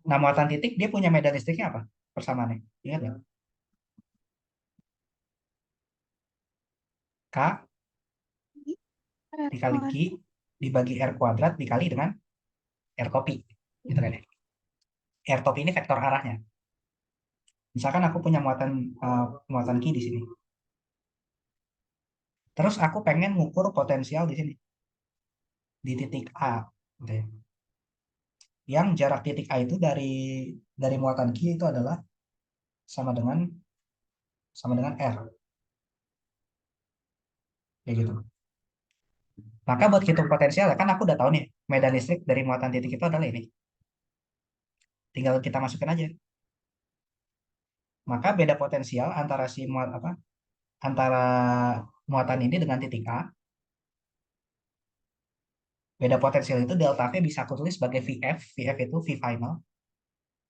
Nah, muatan titik dia punya medan listriknya apa? Persamaannya. Ingat nggak? K dikali Q dibagi R kuadrat dikali dengan R topi. Gitu kan ya. R topi ini vektor arahnya. Misalkan aku punya muatan Q di sini. Terus aku pengen ngukur potensial di sini. Di titik A. Gitu ya. Yang jarak titik A itu dari muatan Q itu adalah sama dengan R. Kayak gitu. Maka buat hitung potensial ya kan aku udah tahu nih medan listrik dari muatan titik itu adalah ini. Tinggal kita masukin aja. Maka beda potensial antara antara muatan ini dengan titik A. Beda potensial itu delta V bisa aku tulis sebagai VF. VF itu V final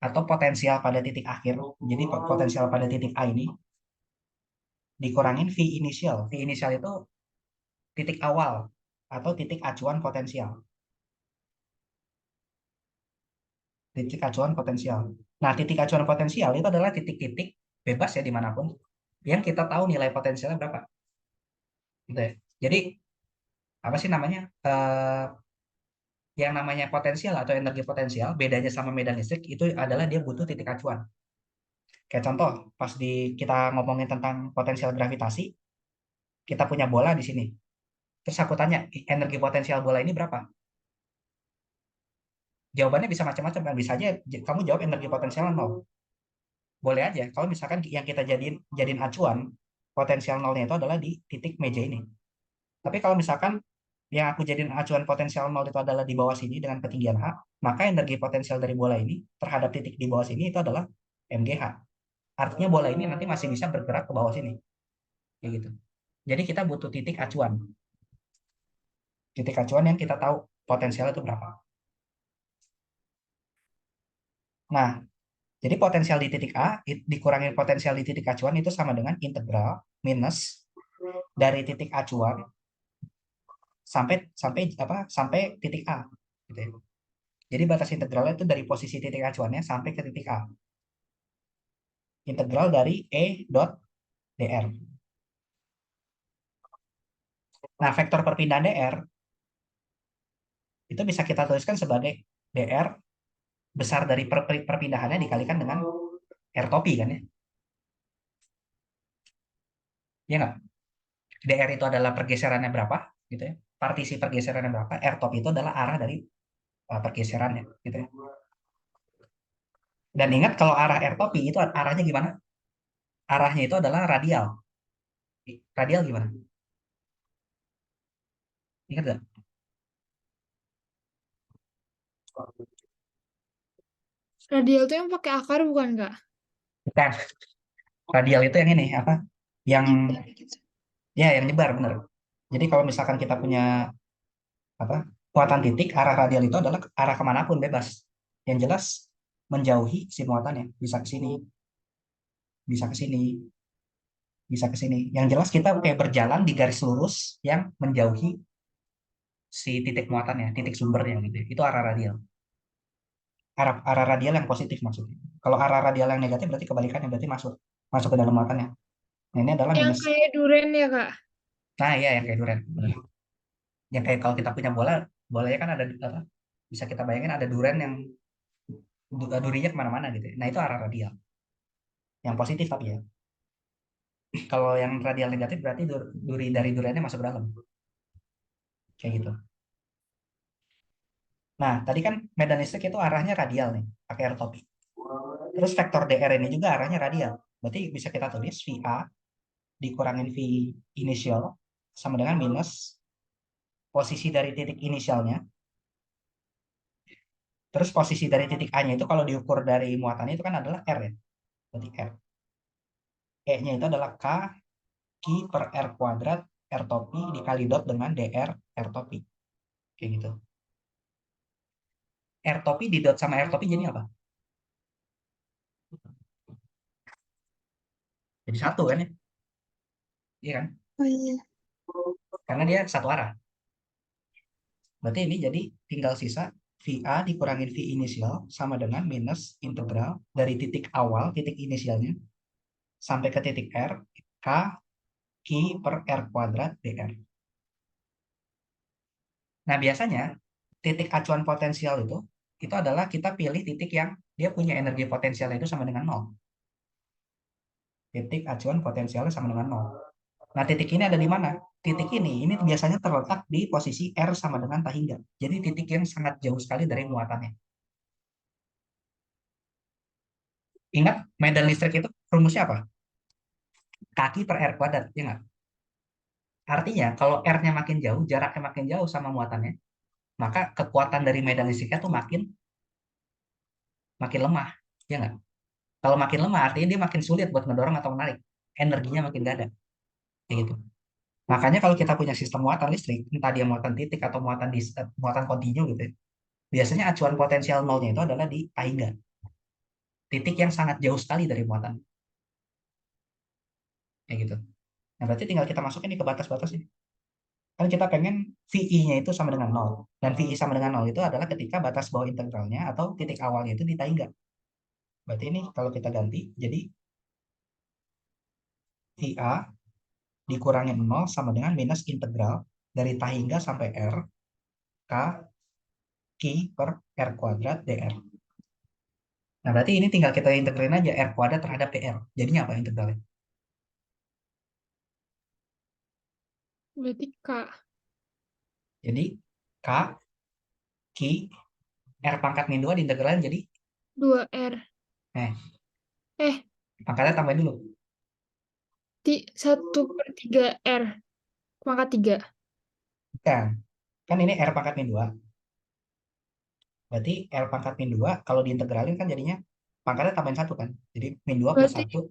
atau potensial pada titik akhir. Jadi potensial pada titik A ini dikurangin V inisial. V inisial itu titik awal atau titik acuan potensial. Titik acuan potensial. Nah, titik acuan potensial itu adalah titik-titik bebas ya dimanapun yang kita tahu nilai potensialnya berapa. Gitu ya. Jadi apa sih namanya? Yang namanya potensial atau energi potensial bedanya sama medan listrik itu adalah dia butuh titik acuan. Kayak contoh, pas kita ngomongin tentang potensial gravitasi, kita punya bola di sini. Terus aku tanya, energi potensial bola ini berapa? Jawabannya bisa macam-macam kan. Bisa aja kamu jawab energi potensial 0. Boleh aja. Kalau misalkan yang kita jadiin acuan, potensial nolnya itu adalah di titik meja ini. Tapi kalau misalkan yang aku jadiin acuan potensial 0 itu adalah di bawah sini dengan ketinggian H, maka energi potensial dari bola ini terhadap titik di bawah sini itu adalah MGH. Artinya bola ini nanti masih bisa bergerak ke bawah sini. Kayak gitu. Jadi kita butuh titik acuan. Titik acuan yang kita tahu potensial itu berapa. Nah, jadi potensial di titik A dikurangi potensial di titik acuan itu sama dengan integral minus dari titik acuan sampai sampai sampai titik A. Gitu ya. Jadi batas integralnya itu dari posisi titik acuannya sampai ke titik A. Integral dari E dot dr. Nah, vektor perpindahan dr itu bisa kita tuliskan sebagai dr besar dari perpindahannya dikalikan dengan r topi kan ya. Ya nggak? Dr itu adalah pergeserannya berapa gitu ya. Partisi pergeserannya berapa. R top itu adalah arah dari pergeserannya gitu ya. Dan ingat kalau arah air topi itu arahnya gimana? Arahnya itu adalah radial. Radial gimana? Ingat nggak? Radial tuh yang pakai akar bukan Kak? Bukan. Radial itu yang ini apa? Yang Nyebar gitu. ya yang nyebar bener. Jadi kalau misalkan kita punya apa muatan titik, arah radial itu adalah arah kemanapun bebas. Yang jelas menjauhi si muatannya, bisa ke sini, bisa ke sini, bisa ke sini. Yang jelas kita kayak berjalan di garis lurus yang menjauhi si titik muatannya, titik sumbernya gitu. Itu arah radial. Arah radial yang positif maksudnya. Kalau arah radial yang negatif berarti kebalikannya, berarti masuk masuk ke dalam muatannya. Nah, ini adalah Yang minus. kayak duren ya Kak? Nah, iya yang kayak duren. Benar. Yang kayak kalau kita punya bola, bolanya kan ada apa? Bisa kita bayangin ada duren yang durinya kemana-mana gitu. Nah, itu arah radial. Yang positif tapi ya. Kalau yang radial negatif berarti duri dari duriannya masuk ke dalam. Kayak gitu. Nah, tadi kan medan listrik itu arahnya radial nih, pakai air topi. Terus vektor DR ini juga arahnya radial. Berarti bisa kita tulis VA dikurangin V inisial sama dengan minus posisi dari titik inisialnya. Terus posisi dari titik A-nya itu kalau diukur dari muatannya itu kan adalah R ya. Berarti R. E-nya itu adalah K Q per R kuadrat R topi dikali dot dengan DR R topi. Kayak gitu. R topi di dot sama R topi jadi apa? Jadi satu kan ya? Iya kan? Oh iya. Karena dia satu arah. Berarti ini jadi tinggal sisa VA dikurangin V inisial sama dengan minus integral dari titik awal, titik inisialnya, sampai ke titik R, K, Q per R kuadrat DR. Nah, biasanya titik acuan potensial itu adalah kita pilih titik yang dia punya energi potensialnya itu sama dengan nol. Titik acuan potensialnya sama dengan nol. Nah, titik ini ada di mana? Titik ini biasanya terletak di posisi R sama dengan tahingga. Jadi titik yang sangat jauh sekali dari muatannya. Ingat, medan listrik itu rumusnya apa? Kaki per R kuadrat, ya nggak? Artinya, kalau R-nya makin jauh, jaraknya makin jauh sama muatannya, maka kekuatan dari medan listriknya tuh makin makin lemah, ya nggak? Kalau makin lemah, artinya dia makin sulit buat ngedorong atau menarik. Energinya makin gak ada, kayak gitu. Makanya kalau kita punya sistem muatan listrik, entah dia muatan titik atau muatan kontinu gitu ya, biasanya acuan potensial nolnya itu adalah di tahingga, titik yang sangat jauh sekali dari muatan, kayak gitu. Nah, berarti tinggal kita masukin nih ke batas-batas ini. Kan kita pengen VI-nya itu sama dengan nol. Dan VI sama dengan nol itu adalah ketika batas bawah integralnya atau titik awalnya itu di tahingga. Berarti ini kalau kita ganti, jadi VA dikurangin nol sama dengan minus integral dari tahingga sampai R, K, Q per R kuadrat DR. Nah, berarti ini tinggal kita integralin aja R kuadrat terhadap DR. Jadinya apa integralnya? Berarti Kak Jadi K, Q, R pangkat min 2 diintegralin jadi, 2R. eh, Eh, pangkatnya tambahin dulu. 1/3R. Pangkat 3. Bukan. Kan ini R pangkat min 2. Berarti R pangkat min 2 kalau diintegralin kan jadinya pangkatnya tambahin 1 kan. Jadi min 2 plus Berarti 1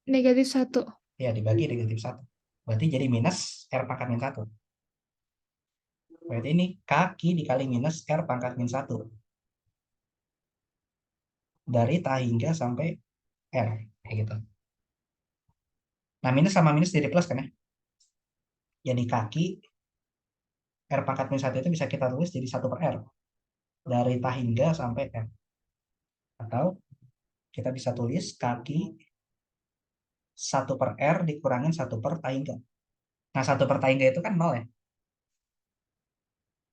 -1. ya dibagi negatif 1. Berarti jadi minus R pangkat min 1. Berarti ini kaki dikali minus R pangkat min 1. Dari tahingga sampai R. Kayak gitu. Nah, minus sama minus jadi plus kan ya. Jadi kaki R pangkat min 1 itu bisa kita tulis jadi 1 per R. Dari tahingga sampai R. Atau kita bisa tulis kaki 1 per R dikurangin 1 per tahingga. Nah, 1 per tahingga itu kan 0 ya.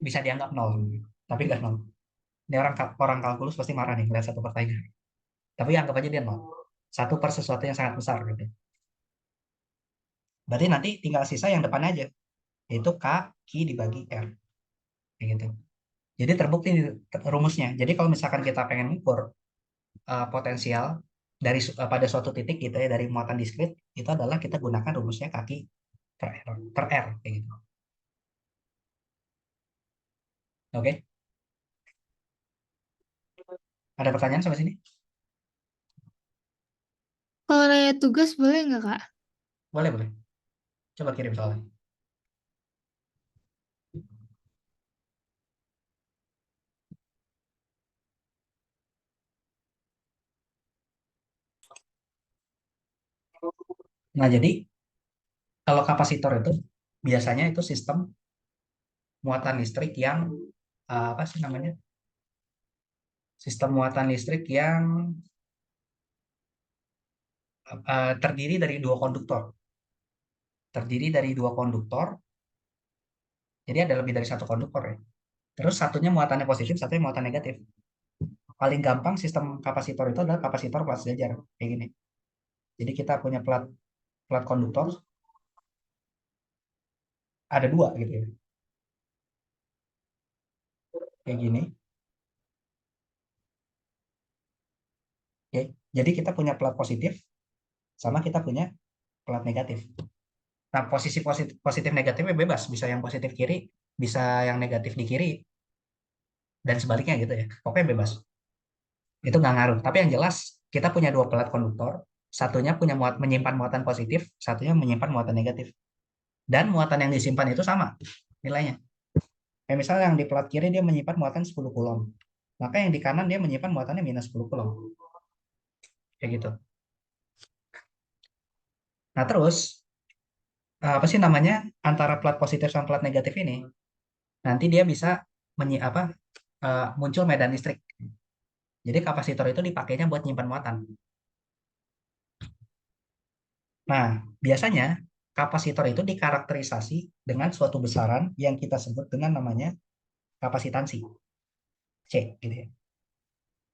Bisa dianggap 0. Tapi nggak 0. Ini orang kalkulus pasti marah nih ngeliat 1 per tahingga. Tapi anggap aja dia 0. 1 per sesuatu yang sangat besar gitu. Berarti nanti tinggal sisa yang depannya aja. Yaitu K, Q dibagi R. Kayak gitu. Jadi terbukti rumusnya. Jadi kalau misalkan kita pengen ngukur potensial pada suatu titik gitu ya dari muatan diskrit, itu adalah kita gunakan rumusnya kaki per R kayak gitu. Oke, ada pertanyaan sampai sini? Kalau nanya tugas boleh nggak, Kak? Boleh, boleh. Coba kirim soalnya. Nah, jadi kalau kapasitor itu biasanya itu sistem muatan listrik yang apa sih namanya? Sistem muatan listrik yang terdiri dari dua konduktor. Terdiri dari dua konduktor, jadi ada lebih dari satu konduktor ya. Terus satunya muatannya positif, satunya muatan negatif. Paling gampang sistem kapasitor itu adalah kapasitor plat sejajar kayak gini. Jadi kita punya plat plat konduktor ada dua gitu ya, kayak gini. Oke. Jadi kita punya plat positif sama kita punya plat negatif. Nah, posisi positif, positif negatifnya bebas, bisa yang positif kiri, bisa yang negatif di kiri, dan sebaliknya gitu ya. Pokoknya bebas. Itu nggak ngaruh. Tapi yang jelas, kita punya dua pelat konduktor, satunya punya menyimpan muatan positif, satunya menyimpan muatan negatif. Dan muatan yang disimpan itu sama nilainya. Kayak misalnya yang di pelat kiri dia menyimpan muatan 10 kulon. Maka yang di kanan dia menyimpan muatannya minus 10 kulon. Kayak gitu. Nah, terus apa sih namanya antara plat positif sama plat negatif ini? Nanti dia bisa muncul medan listrik. Jadi kapasitor itu dipakainya buat nyimpan muatan. Nah, biasanya kapasitor itu dikarakterisasi dengan suatu besaran yang kita sebut dengan namanya kapasitansi, C gitu ya.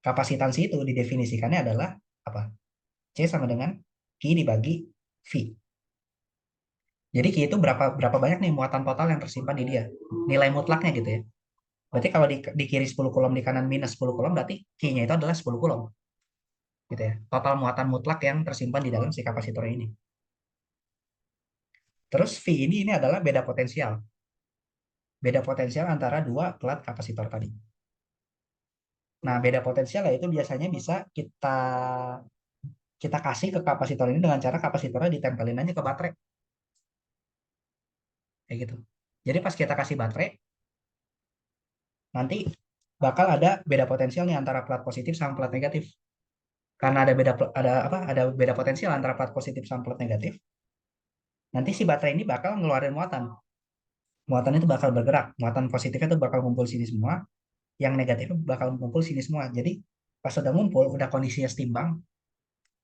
Kapasitansi itu didefinisikannya adalah apa? C sama dengan Q dibagi V. Jadi Q itu berapa berapa banyak nih muatan total yang tersimpan di dia. Nilai mutlaknya gitu ya. Berarti kalau di kiri 10 kulom, di kanan minus 10 kulom, berarti Q-nya itu adalah 10 kulom. Gitu ya. Total muatan mutlak yang tersimpan di dalam si kapasitor ini. Terus V ini adalah beda potensial. Beda potensial antara dua plat kapasitor tadi. Nah, beda potensial itu biasanya bisa kita kita kasih ke kapasitor ini dengan cara kapasitornya ditempelin aja ke baterai. Kayak gitu. Jadi pas kita kasih baterai, nanti bakal ada beda potensial nih antara plat positif sama plat negatif. Karena ada beda potensial antara plat positif sama plat negatif. Nanti si baterai ini bakal ngeluarin muatan. Muatan itu bakal bergerak. Muatan positifnya itu bakal ngumpul sini semua, yang negatifnya bakal ngumpul sini semua. Jadi pas udah ngumpul, udah kondisinya setimbang,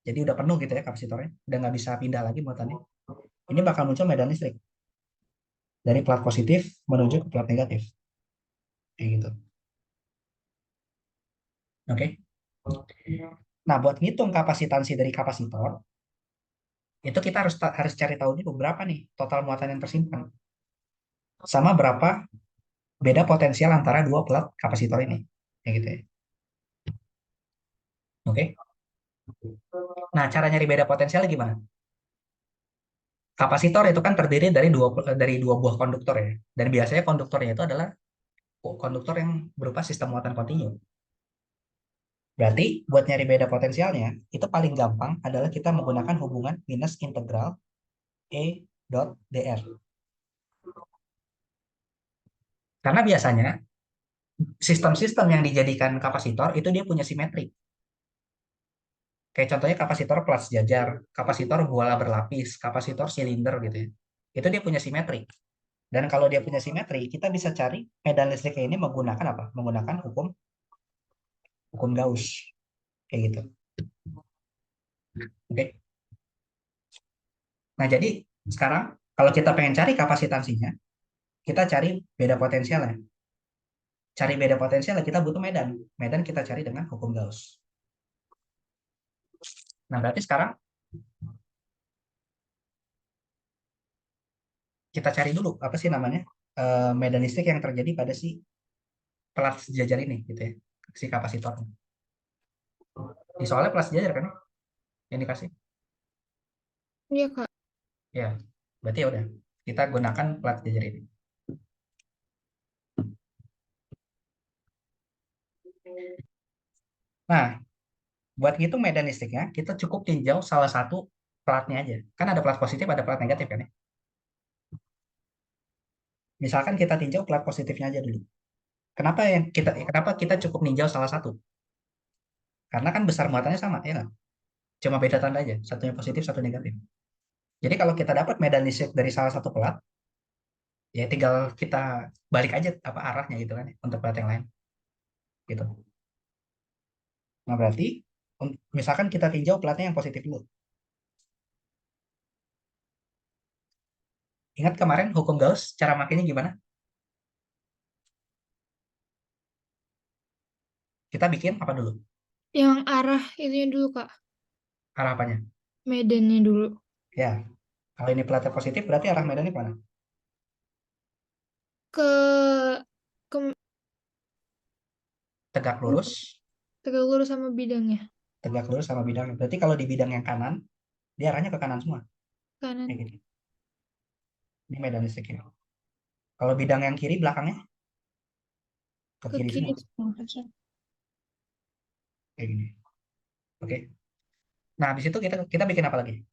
jadi udah penuh gitu ya kapasitornya, udah nggak bisa pindah lagi muatannya. Ini bakal muncul medan listrik dari plat positif menuju ke plat negatif, kayak gitu. Oke. Nah, buat ngitung kapasitansi dari kapasitor, itu kita harus cari tahu nih berapa nih total muatan yang tersimpan, sama berapa beda potensial antara dua plat kapasitor ini, kayak gitu ya. Oke. Nah, cara nyari beda potensial gimana? Kapasitor itu kan terdiri dari dua buah konduktor ya, dan biasanya konduktornya itu adalah konduktor yang berupa sistem muatan kontinu. Berarti buat nyari beda potensialnya, itu paling gampang adalah kita menggunakan hubungan minus integral E dot dr. Karena biasanya sistem-sistem yang dijadikan kapasitor itu dia punya simetri. Kayak contohnya kapasitor plat sejajar, kapasitor bola berlapis, kapasitor silinder gitu ya. Itu dia punya simetri. Dan kalau dia punya simetri, kita bisa cari medan listriknya ini menggunakan apa? Menggunakan hukum hukum Gauss kayak gitu. Oke. Nah, jadi sekarang kalau kita pengen cari kapasitansinya, kita cari beda potensialnya. Cari beda potensial kita butuh medan. Medan kita cari dengan hukum Gauss. Nah, berarti sekarang kita cari dulu apa sih namanya medan listrik yang terjadi pada si plat sejajar ini gitu ya, si kapasitor. Di soalnya plat sejajar kan ya, yang dikasih. Iya, Kak. Ya, berarti ya udah. Kita gunakan plat sejajar ini. Nah, buat ngitung medan listriknya, kita cukup tinjau salah satu platnya aja. Kan ada plat positif, ada plat negatif kan ya. Misalkan kita tinjau plat positifnya aja dulu. Kenapa kita cukup ninjau salah satu? Karena kan besar muatannya sama, ya nggak? Cuma beda tanda aja, satunya positif, satu negatif. Jadi kalau kita dapat medan listrik dari salah satu plat, ya tinggal kita balik aja apa arahnya gitu kan ya, untuk plat yang lain gitu. Nah, berarti misalkan kita tinjau platnya yang positif dulu. Ingat kemarin hukum Gauss, cara makainya gimana? Kita bikin apa dulu? Yang arah itunya dulu, Kak. Arah apanya? Medannya dulu. Ya, kalau ini platnya positif, berarti arah medannya kemana? Ke ke Tegak lurus, tegak lurus sama bidangnya. tegak lurus sama bidang. Berarti kalau di bidang yang kanan, dia arahnya ke kanan semua. Kayak Kanan gini. Ini medan listriknya. Kalau bidang yang kiri, belakangnya ke ke kiri kiri semua. semua. Kayak gini. Oke. Nah, habis itu kita kita bikin apa lagi?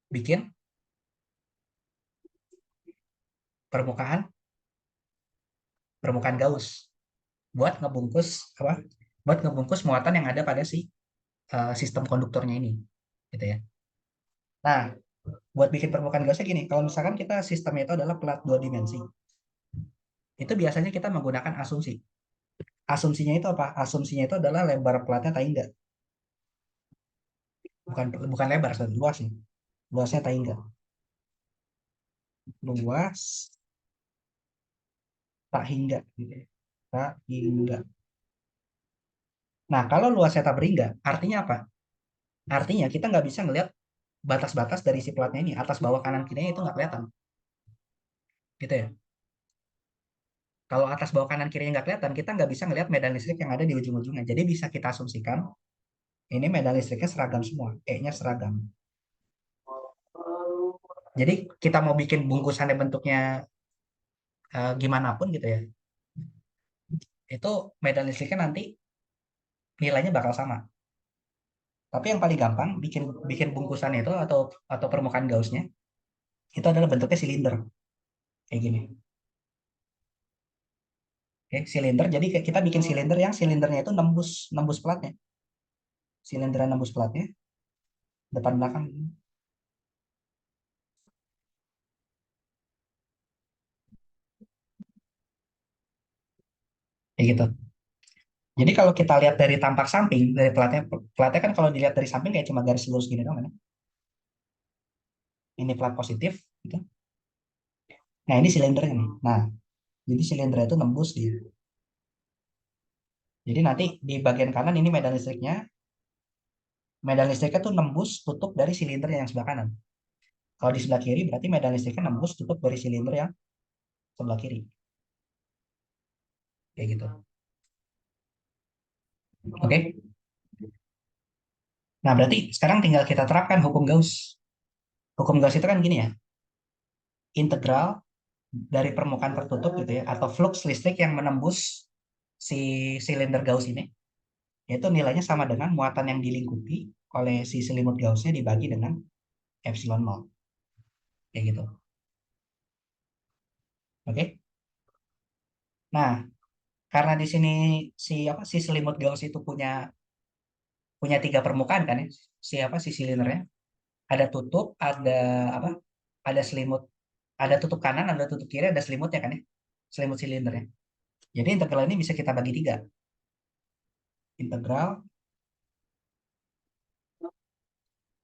Bikin permukaan permukaan Gauss buat ngebungkus apa? Buat ngebungkus muatan yang ada pada si sistem konduktornya ini, gitu ya. Nah, buat bikin permukaan Gaussnya gini, kalau misalkan kita sistemnya itu adalah plat dua dimensi, itu biasanya kita menggunakan asumsi. Asumsinya itu apa? Asumsinya itu adalah lebar platnya Taingga. Bukan bukan lebar, luas nih. Luasnya Taingga. Luas tak hingga gitu ya. Tak hingga. Nah, kalau luasnya tak berhingga, artinya apa? Artinya kita nggak bisa ngelihat batas-batas dari si platnya ini, atas bawah kanan kirinya itu nggak kelihatan. Gitu ya. Kalau atas bawah kanan kirinya nggak kelihatan, kita nggak bisa ngelihat medan listrik yang ada di ujung-ujungnya. Jadi bisa kita asumsikan ini medan listriknya seragam semua, E-nya seragam. Jadi kita mau bikin bungkusannya bentuknya gimana pun gitu ya, itu medan listriknya nanti nilainya bakal sama. Tapi yang paling gampang bikin bikin bungkusan itu atau permukaan Gaussnya itu adalah bentuknya silinder kayak gini. Oke, silinder. Jadi kita bikin silinder yang silindernya itu nembus nembus platnya. Silinder yang nembus platnya depan belakang kayak gitu. Jadi kalau kita lihat dari tampak samping dari platnya, platnya kan kalau dilihat dari samping kayak cuma garis lurus gini doang kan, ya. Ini plat positif gitu. Nah, ini silindernya nih. Nah, jadi silinder itu nembus dia. Jadi nanti di bagian kanan ini medan listriknya. Medan listriknya tuh nembus tutup dari silinder yang sebelah kanan. Kalau di sebelah kiri berarti medan listriknya nembus tutup dari silinder yang sebelah kiri. Kayak gitu. Oke. Nah, berarti sekarang tinggal kita terapkan hukum Gauss. Hukum Gauss itu kan gini ya. Integral dari permukaan tertutup gitu ya, atau flux listrik yang menembus si silinder Gauss ini, yaitu nilainya sama dengan muatan yang dilingkupi oleh si selimut Gaussnya dibagi dengan epsilon nol. Kayak gitu. Oke. Nah, karena di sini si selimut Gauss itu punya punya tiga permukaan kan ya. Si silindernya. Ada tutup, ada apa? Ada selimut, ada tutup kanan, ada tutup kiri, ada selimutnya kan ya. Selimut silindernya. Jadi integral ini bisa kita bagi tiga. Integral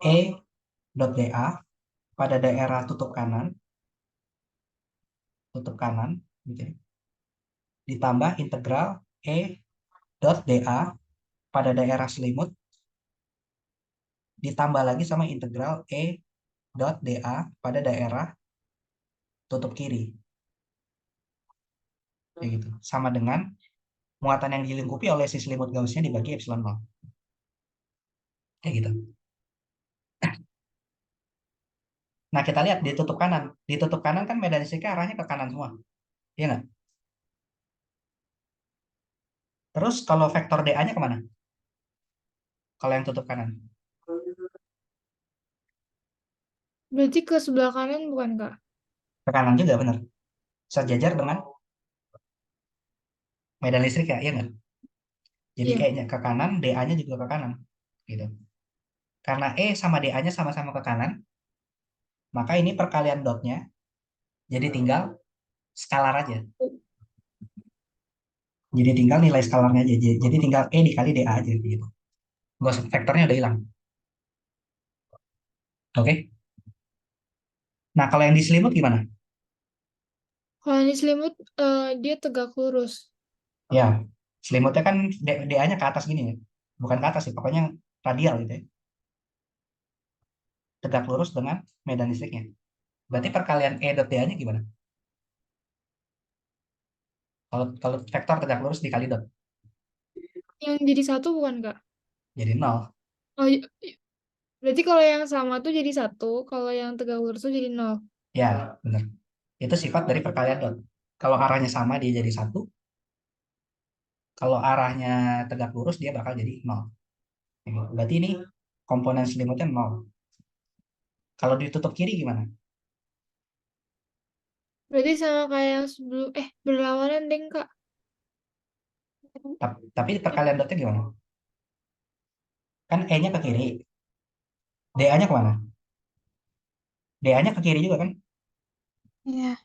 E dot dA pada daerah tutup kanan, gitu ya. Ditambah integral E dot dA pada daerah selimut, ditambah lagi sama integral E dot dA pada daerah tutup kiri. Kayak gitu. Sama dengan muatan yang dilingkupi oleh si selimut Gaussnya dibagi epsilon nol. Kayak gitu. Nah, kita lihat di tutup kanan. Di tutup kanan kan medan listriknya arahnya ke kanan semua. Iya nggak? Terus kalau vektor dA-nya kemana? Kalau yang tutup kanan. Berarti ke sebelah kanan bukan, Kak? Ke kanan juga benar. Sejajar dengan medan listrik ya, iya nggak? Jadi Iya. kayaknya ke kanan, dA-nya juga ke kanan. Gitu. Karena E sama dA-nya sama-sama ke kanan, maka ini perkalian dotnya. Jadi tinggal skalar aja. Jadi tinggal nilai skalarnya aja. Jadi tinggal E dikali dA aja. Gitu. Nggak usah, vektornya udah hilang. Oke? Nah, kalau yang diselimut gimana? Kalau ini selimut, dia tegak lurus. Ya, selimutnya kan dA-nya ke atas gini ya. Bukan ke atas sih, pokoknya radial gitu ya. Tegak lurus dengan medan listriknya. Berarti perkalian E dot dA-nya gimana? Kalau vektor tegak lurus dikali dot, Yang jadi satu bukan, Kak? jadi nol. Oh, berarti kalau yang sama tuh jadi satu, kalau yang tegak lurus tuh jadi nol. Ya, benar. Itu sifat dari perkalian dot. Kalau arahnya sama dia jadi satu, kalau arahnya tegak lurus dia bakal jadi nol. Berarti ini komponen selimutnya nol. Kalau ditutup kiri gimana? Berarti sama kayak yang sebelum, berlawanan deng, Kak. Tapi perkalian dotnya gimana? Kan E-nya ke kiri, dA-nya kemana? dA-nya ke kiri juga kan? Iya.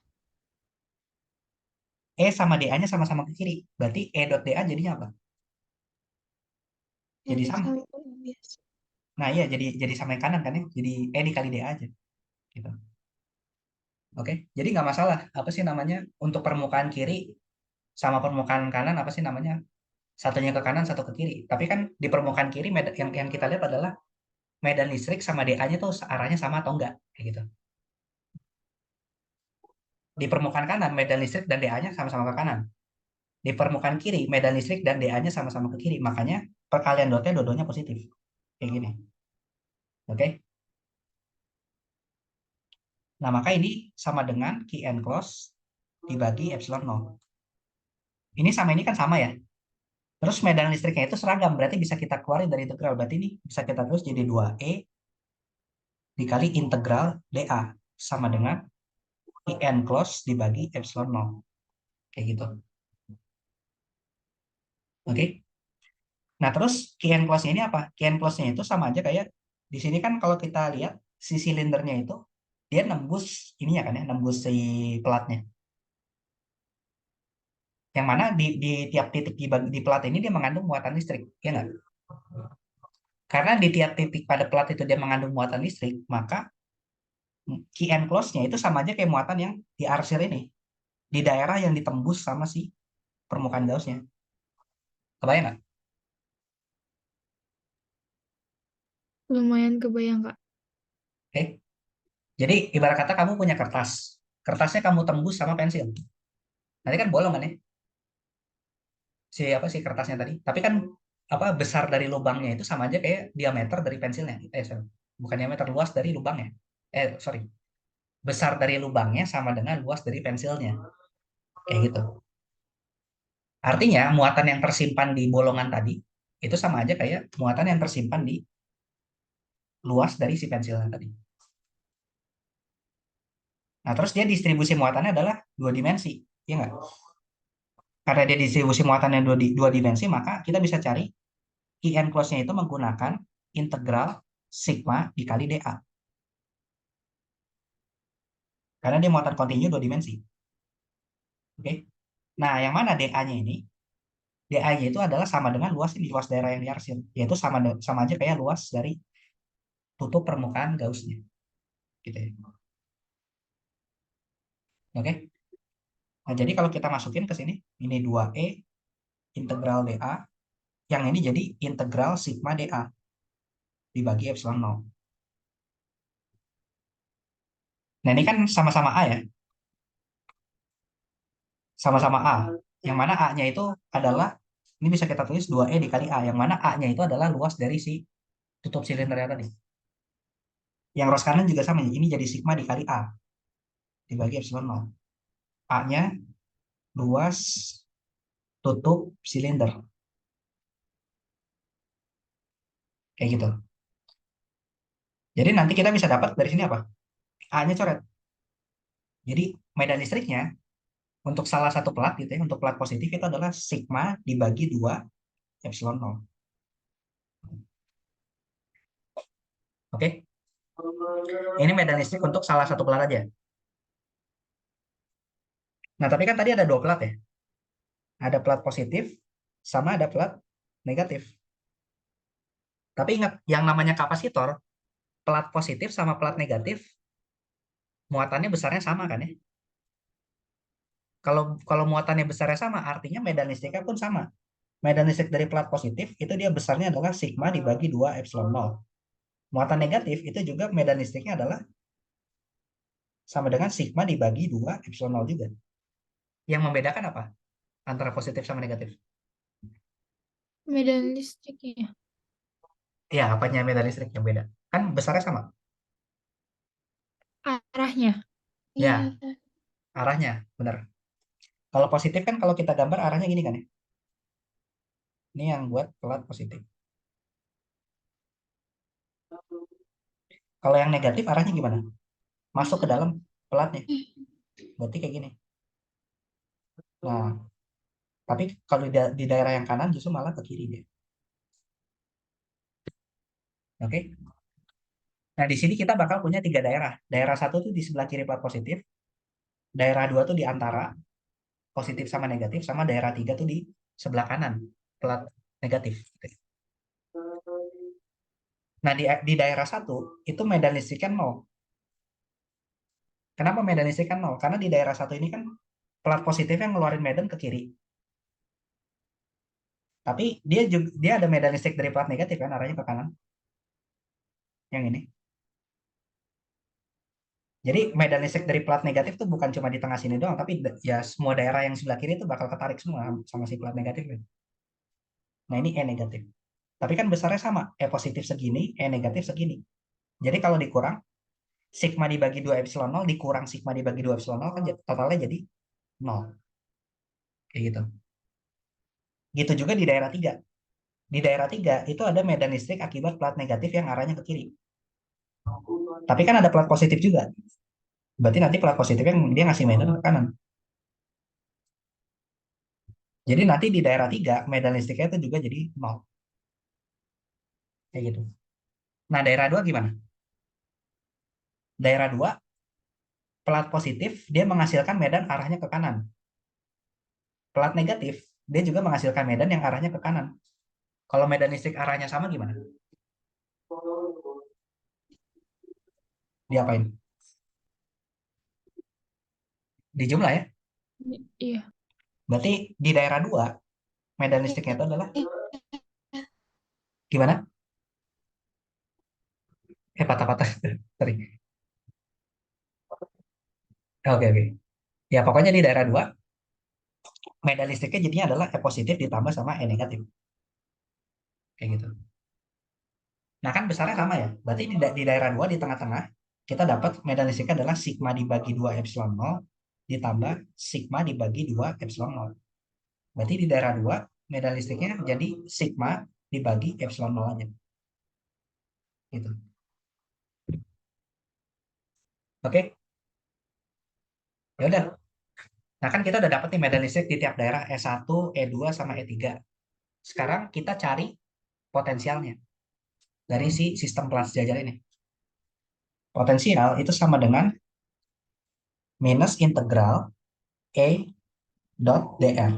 E sama dA-nya sama-sama ke kiri. Berarti E dot dA jadinya apa? Jadi Jadi sama. sama yang biasa. Nah iya, jadi sama yang kanan kan ya? Jadi E dikali dA aja. Gitu. Oke, jadi nggak masalah. Apa sih namanya? Untuk permukaan kiri sama permukaan kanan apa sih namanya? Satunya ke kanan, satu ke kiri. Tapi kan di permukaan kiri yang kita lihat adalah medan listrik sama dA-nya tuh arahnya sama atau enggak, kayak gitu. Di permukaan kanan medan listrik dan dA-nya sama-sama ke kanan. Di permukaan kiri medan listrik dan dA-nya sama-sama ke kiri. Makanya perkalian dotnya dua-duanya positif. Kayak gini. Oke. Nah, maka ini sama dengan Q and close dibagi epsilon nol. Ini sama ini kan sama ya. Terus medan listriknya itu seragam, berarti bisa kita keluarin dari integral. Berarti ini bisa kita terus jadi 2E dikali integral dA sama dengan IN close dibagi epsilon nol. Kayak gitu. Oke. Nah, terus Qn close-nya ini apa? Qn close-nya itu sama aja kayak di sini kan kalau kita lihat si silindernya itu dia nembus ininya kan ya, nembus si pelatnya. Yang mana di tiap titik di pelat ini dia mengandung muatan listrik, ya nggak? Karena di tiap titik pada pelat itu dia mengandung muatan listrik, maka Qn close-nya itu sama aja kayak muatan yang diarsir ini di daerah yang ditembus sama si permukaan Gauss-nya. Kebayang nggak? Lumayan kebayang, Kak. Oke. Jadi ibarat kata kamu punya kertas. Kertasnya kamu tembus sama pensil. Nanti kan bolong kan ya? Si apa sih kertasnya tadi. Tapi kan apa besar dari lubangnya itu sama aja kayak diameter dari pensilnya. Sorry. Bukan diameter, luas dari lubangnya. Sorry. Besar dari lubangnya sama dengan luas dari pensilnya. Kayak gitu. Artinya muatan yang tersimpan di bolongan tadi itu sama aja kayak muatan yang tersimpan di luas dari si pensilnya tadi. Nah, terus dia distribusi muatannya adalah dua dimensi. Iya nggak? Karena dia distribusi muatannya dua dimensi, maka kita bisa cari IN close-nya itu menggunakan integral sigma dikali dA. Karena dia muatan kontinu dua dimensi. Oke. Nah, yang mana dA-nya ini? dA-nya itu adalah sama dengan luas ini, luas daerah yang diarsir. Yaitu sama aja kayak luas dari tutup permukaan Gauss-nya. Gitu ya. Oke. Nah, jadi kalau kita masukin ke sini, ini 2E integral dA, yang ini jadi integral sigma dA dibagi epsilon nol. Nah, ini kan sama-sama A ya. sama-sama A. Yang mana A-nya itu adalah, ini bisa kita tulis 2E dikali A. Yang mana A-nya itu adalah luas dari si tutup silindernya tadi. Yang ros kanan juga sama. Ini jadi sigma dikali A. Dibagi epsilon 0. A-nya luas tutup silinder. Kayak gitu. Jadi nanti kita bisa dapat dari sini apa? A-nya coret. Jadi medan listriknya untuk salah satu plat gitu ya, untuk plat positif itu adalah sigma dibagi 2 epsilon 0. Oke? Ini medan listrik untuk salah satu plat aja. Nah, tapi kan tadi ada dua plat ya. Ada plat positif sama ada plat negatif. Tapi ingat, yang namanya kapasitor, plat positif sama plat negatif, muatannya besarnya sama kan ya? Kalau kalau muatannya besarnya sama, artinya medan listriknya pun sama. Medan listrik dari plat positif, itu dia besarnya adalah sigma dibagi 2 epsilon 0. Muatan negatif, itu juga medan listriknya adalah sama dengan sigma dibagi 2 epsilon 0 juga. Yang membedakan apa? Antara positif sama negatif. Medan listriknya. Ya, apanya medan listrik yang beda? Kan besarnya sama. Arahnya. Ya, Iya. arahnya, benar. Kalau positif kan kalau kita gambar arahnya gini kan ya. Ini yang buat plat positif. Kalau yang negatif arahnya gimana? Masuk ke dalam pelatnya. Berarti kayak gini. Nah, tapi kalau di daerah yang kanan justru malah ke kiri dia. Oke. Nah, di sini kita bakal punya tiga daerah. Daerah satu tuh di sebelah kiri plat positif. Daerah dua tuh di antara positif sama negatif. Sama daerah tiga tuh di sebelah kanan plat negatif. Nah, di daerah satu itu medan listriknya nol. Kenapa medan listrik kan nol? Karena di daerah satu ini kan plat positif yang ngeluarin medan ke kiri. Tapi dia ada medan listrik dari plat negatif kan arahnya ke kanan. Yang ini. Jadi medan listrik dari plat negatif tuh bukan cuma di tengah sini doang, tapi ya semua daerah yang sebelah kiri itu bakal ketarik semua sama si plat negatif kan. Nah ini E negatif. Tapi kan besarnya sama, E positif segini, E negatif segini. Jadi kalau dikurang, sigma dibagi 2 epsilon 0 dikurang sigma dibagi 2 epsilon 0 kan totalnya jadi 0. Kayak gitu. Gitu juga di daerah 3. Di daerah 3 itu ada medan listrik akibat plat negatif yang arahnya ke kiri. Tapi kan ada plat positif juga. Berarti nanti plat positif yang dia ngasih medan ke kanan. Jadi nanti di daerah 3 medan listriknya itu juga jadi 0. Kayak gitu. Nah, daerah 2 gimana? Daerah 2 plat positif dia menghasilkan medan arahnya ke kanan. Plat negatif dia juga menghasilkan medan yang arahnya ke kanan. Kalau medan listrik arahnya sama gimana? Diapain? Dijumlah ya. Iya. Berarti di daerah 2 medan listriknya itu adalah gimana? Patah-patah. Sorry. Oke, oke. Ya, pokoknya di daerah 2 medan listriknya jadinya adalah E positif ditambah sama E negatif. Kayak gitu. Nah, kan besarnya sama ya. Berarti di daerah 2 di tengah-tengah, kita dapat medan listriknya adalah sigma dibagi 2 epsilon 0 ditambah sigma dibagi 2 epsilon 0. Berarti di daerah 2 medan listriknya jadi sigma dibagi epsilon 0 aja. Gitu. Oke? Ya udah. Nah, kan kita udah dapat nih medan listrik di tiap daerah E1, E2 sama E3. Sekarang kita cari potensialnya dari si sistem pelan sejajar ini. Potensial itu sama dengan minus integral E dot dr.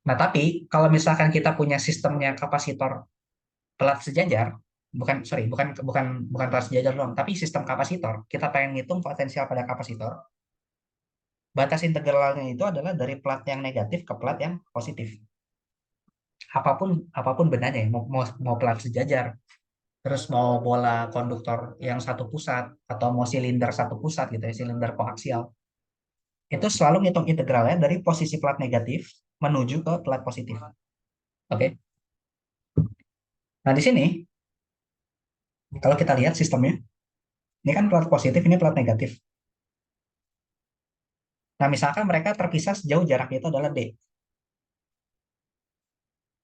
Nah, tapi kalau misalkan kita punya sistemnya kapasitor pelat sejajar, bukan sorry, bukan bukan bukan pelat sejajar doang, tapi sistem kapasitor, kita pengen ngitung potensial pada kapasitor. Batas integralnya itu adalah dari plat yang negatif ke plat yang positif. Apapun apapun benarnya, mau plat sejajar, terus mau bola konduktor yang satu pusat atau mau silinder satu pusat gitu ya, silinder koaksial. itu selalu ngitung integralnya dari posisi plat negatif menuju ke plat positif. Oke. Nah, di sini kalau kita lihat sistemnya, ini kan plat positif, ini plat negatif. Nah, misalkan mereka terpisah sejauh jaraknya itu adalah D.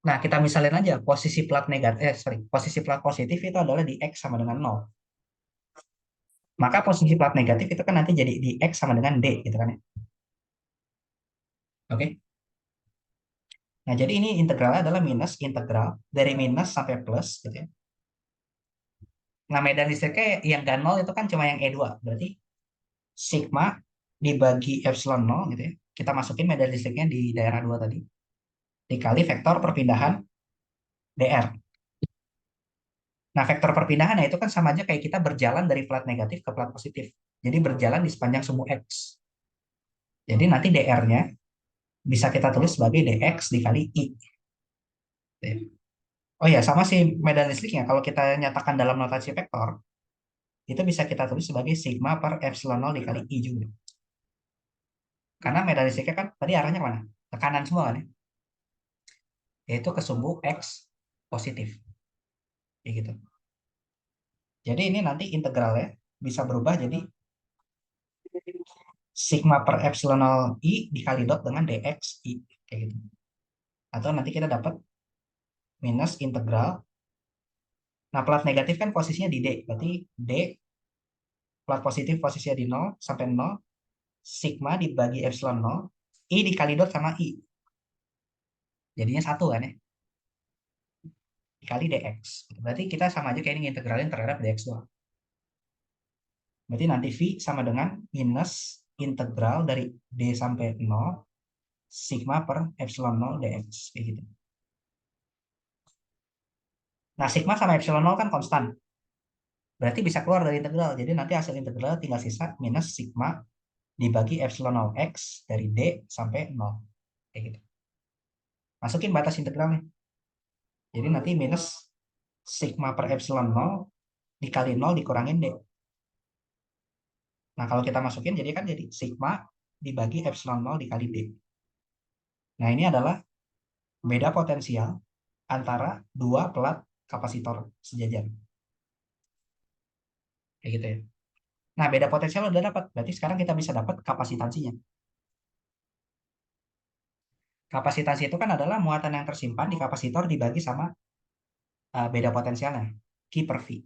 Nah, kita misalin aja posisi plat negatif, posisi plat positif itu adalah di X sama dengan 0. Maka posisi plat negatif itu kan nanti jadi di X sama dengan D gitu kan ya. Oke. Nah, jadi ini integralnya adalah minus integral dari minus sampai plus gitu ya. Nah, medan listriknya yang gak 0 itu kan cuma yang E2. Berarti sigma dibagi epsilon 0 gitu ya. Kita masukin medan listriknya di daerah 2 tadi. Dikali vektor perpindahan dr. Nah, vektor perpindahannya itu kan sama aja kayak kita berjalan dari plat negatif ke plat positif. Jadi berjalan di sepanjang sumbu X. Jadi nanti dr-nya bisa kita tulis sebagai dx dikali i. Oh ya, sama si medan listriknya. Kalau kita nyatakan dalam notasi vektor, itu bisa kita tulis sebagai sigma per epsilon 0 dikali i juga. Karena medan listriknya kan tadi arahnya mana? Ke kanan semua kan ya? Yaitu ke sumbu X positif. Kayak gitu. Jadi ini nanti integralnya bisa berubah jadi sigma per epsilon 0 i dikali dot dengan dx i. Kayak gitu. Atau nanti kita dapat minus integral. Nah, plat negatif kan posisinya di D. Berarti D plat positif posisinya di 0 sampai 0. Sigma dibagi epsilon 0. I dikali dot sama i. Jadinya satu kan ya. Dikali dx. Berarti kita sama aja kayak ini integralin terhadap dx doang. Berarti nanti V sama dengan minus integral dari D sampai 0 sigma per epsilon 0 dx. Kayak gitu. Nah, sigma sama epsilon 0 kan konstan. Berarti bisa keluar dari integral. Jadi nanti hasil integral tinggal sisa minus sigma dibagi epsilon 0 x dari D sampai 0. Kayak gitu. Masukin batas integralnya. Jadi nanti minus sigma per epsilon 0 dikali 0 dikurangin D. Nah, kalau kita masukin jadi kan jadi sigma dibagi epsilon 0 dikali D. Nah, ini adalah beda potensial antara dua plat kapasitor sejajar. Kayak gitu ya. Nah, beda potensial udah dapat. Berarti sekarang kita bisa dapat kapasitansinya. Kapasitansi itu kan adalah muatan yang tersimpan di kapasitor dibagi sama beda potensialnya. Q per V.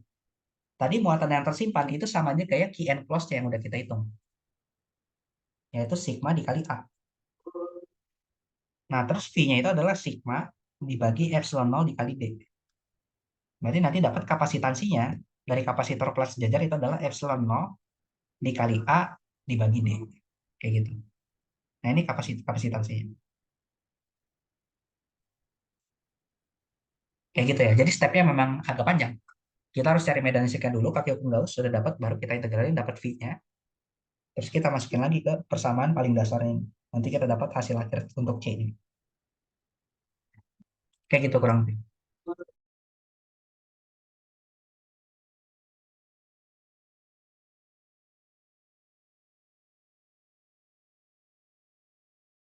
Tadi muatan yang tersimpan itu sama aja kayak Q enclosed yang udah kita hitung. Yaitu sigma dikali A. Nah, terus V-nya itu adalah sigma dibagi epsilon 0 dikali D. Berarti nanti dapat kapasitansinya dari kapasitor plus sejajar itu adalah epsilon 0 dikali A dibagi D. Kayak gitu. Nah, ini kapasitansinya. Kayak gitu ya. Jadi stepnya memang agak panjang. Kita harus cari medan listriknya dulu, kaki hukum Gauss sudah dapat, baru kita integralin dapat V-nya. Terus kita masukin lagi ke persamaan paling dasarnya ini. Nanti kita dapat hasil akhir untuk C ini. Kayak gitu kurang lebih.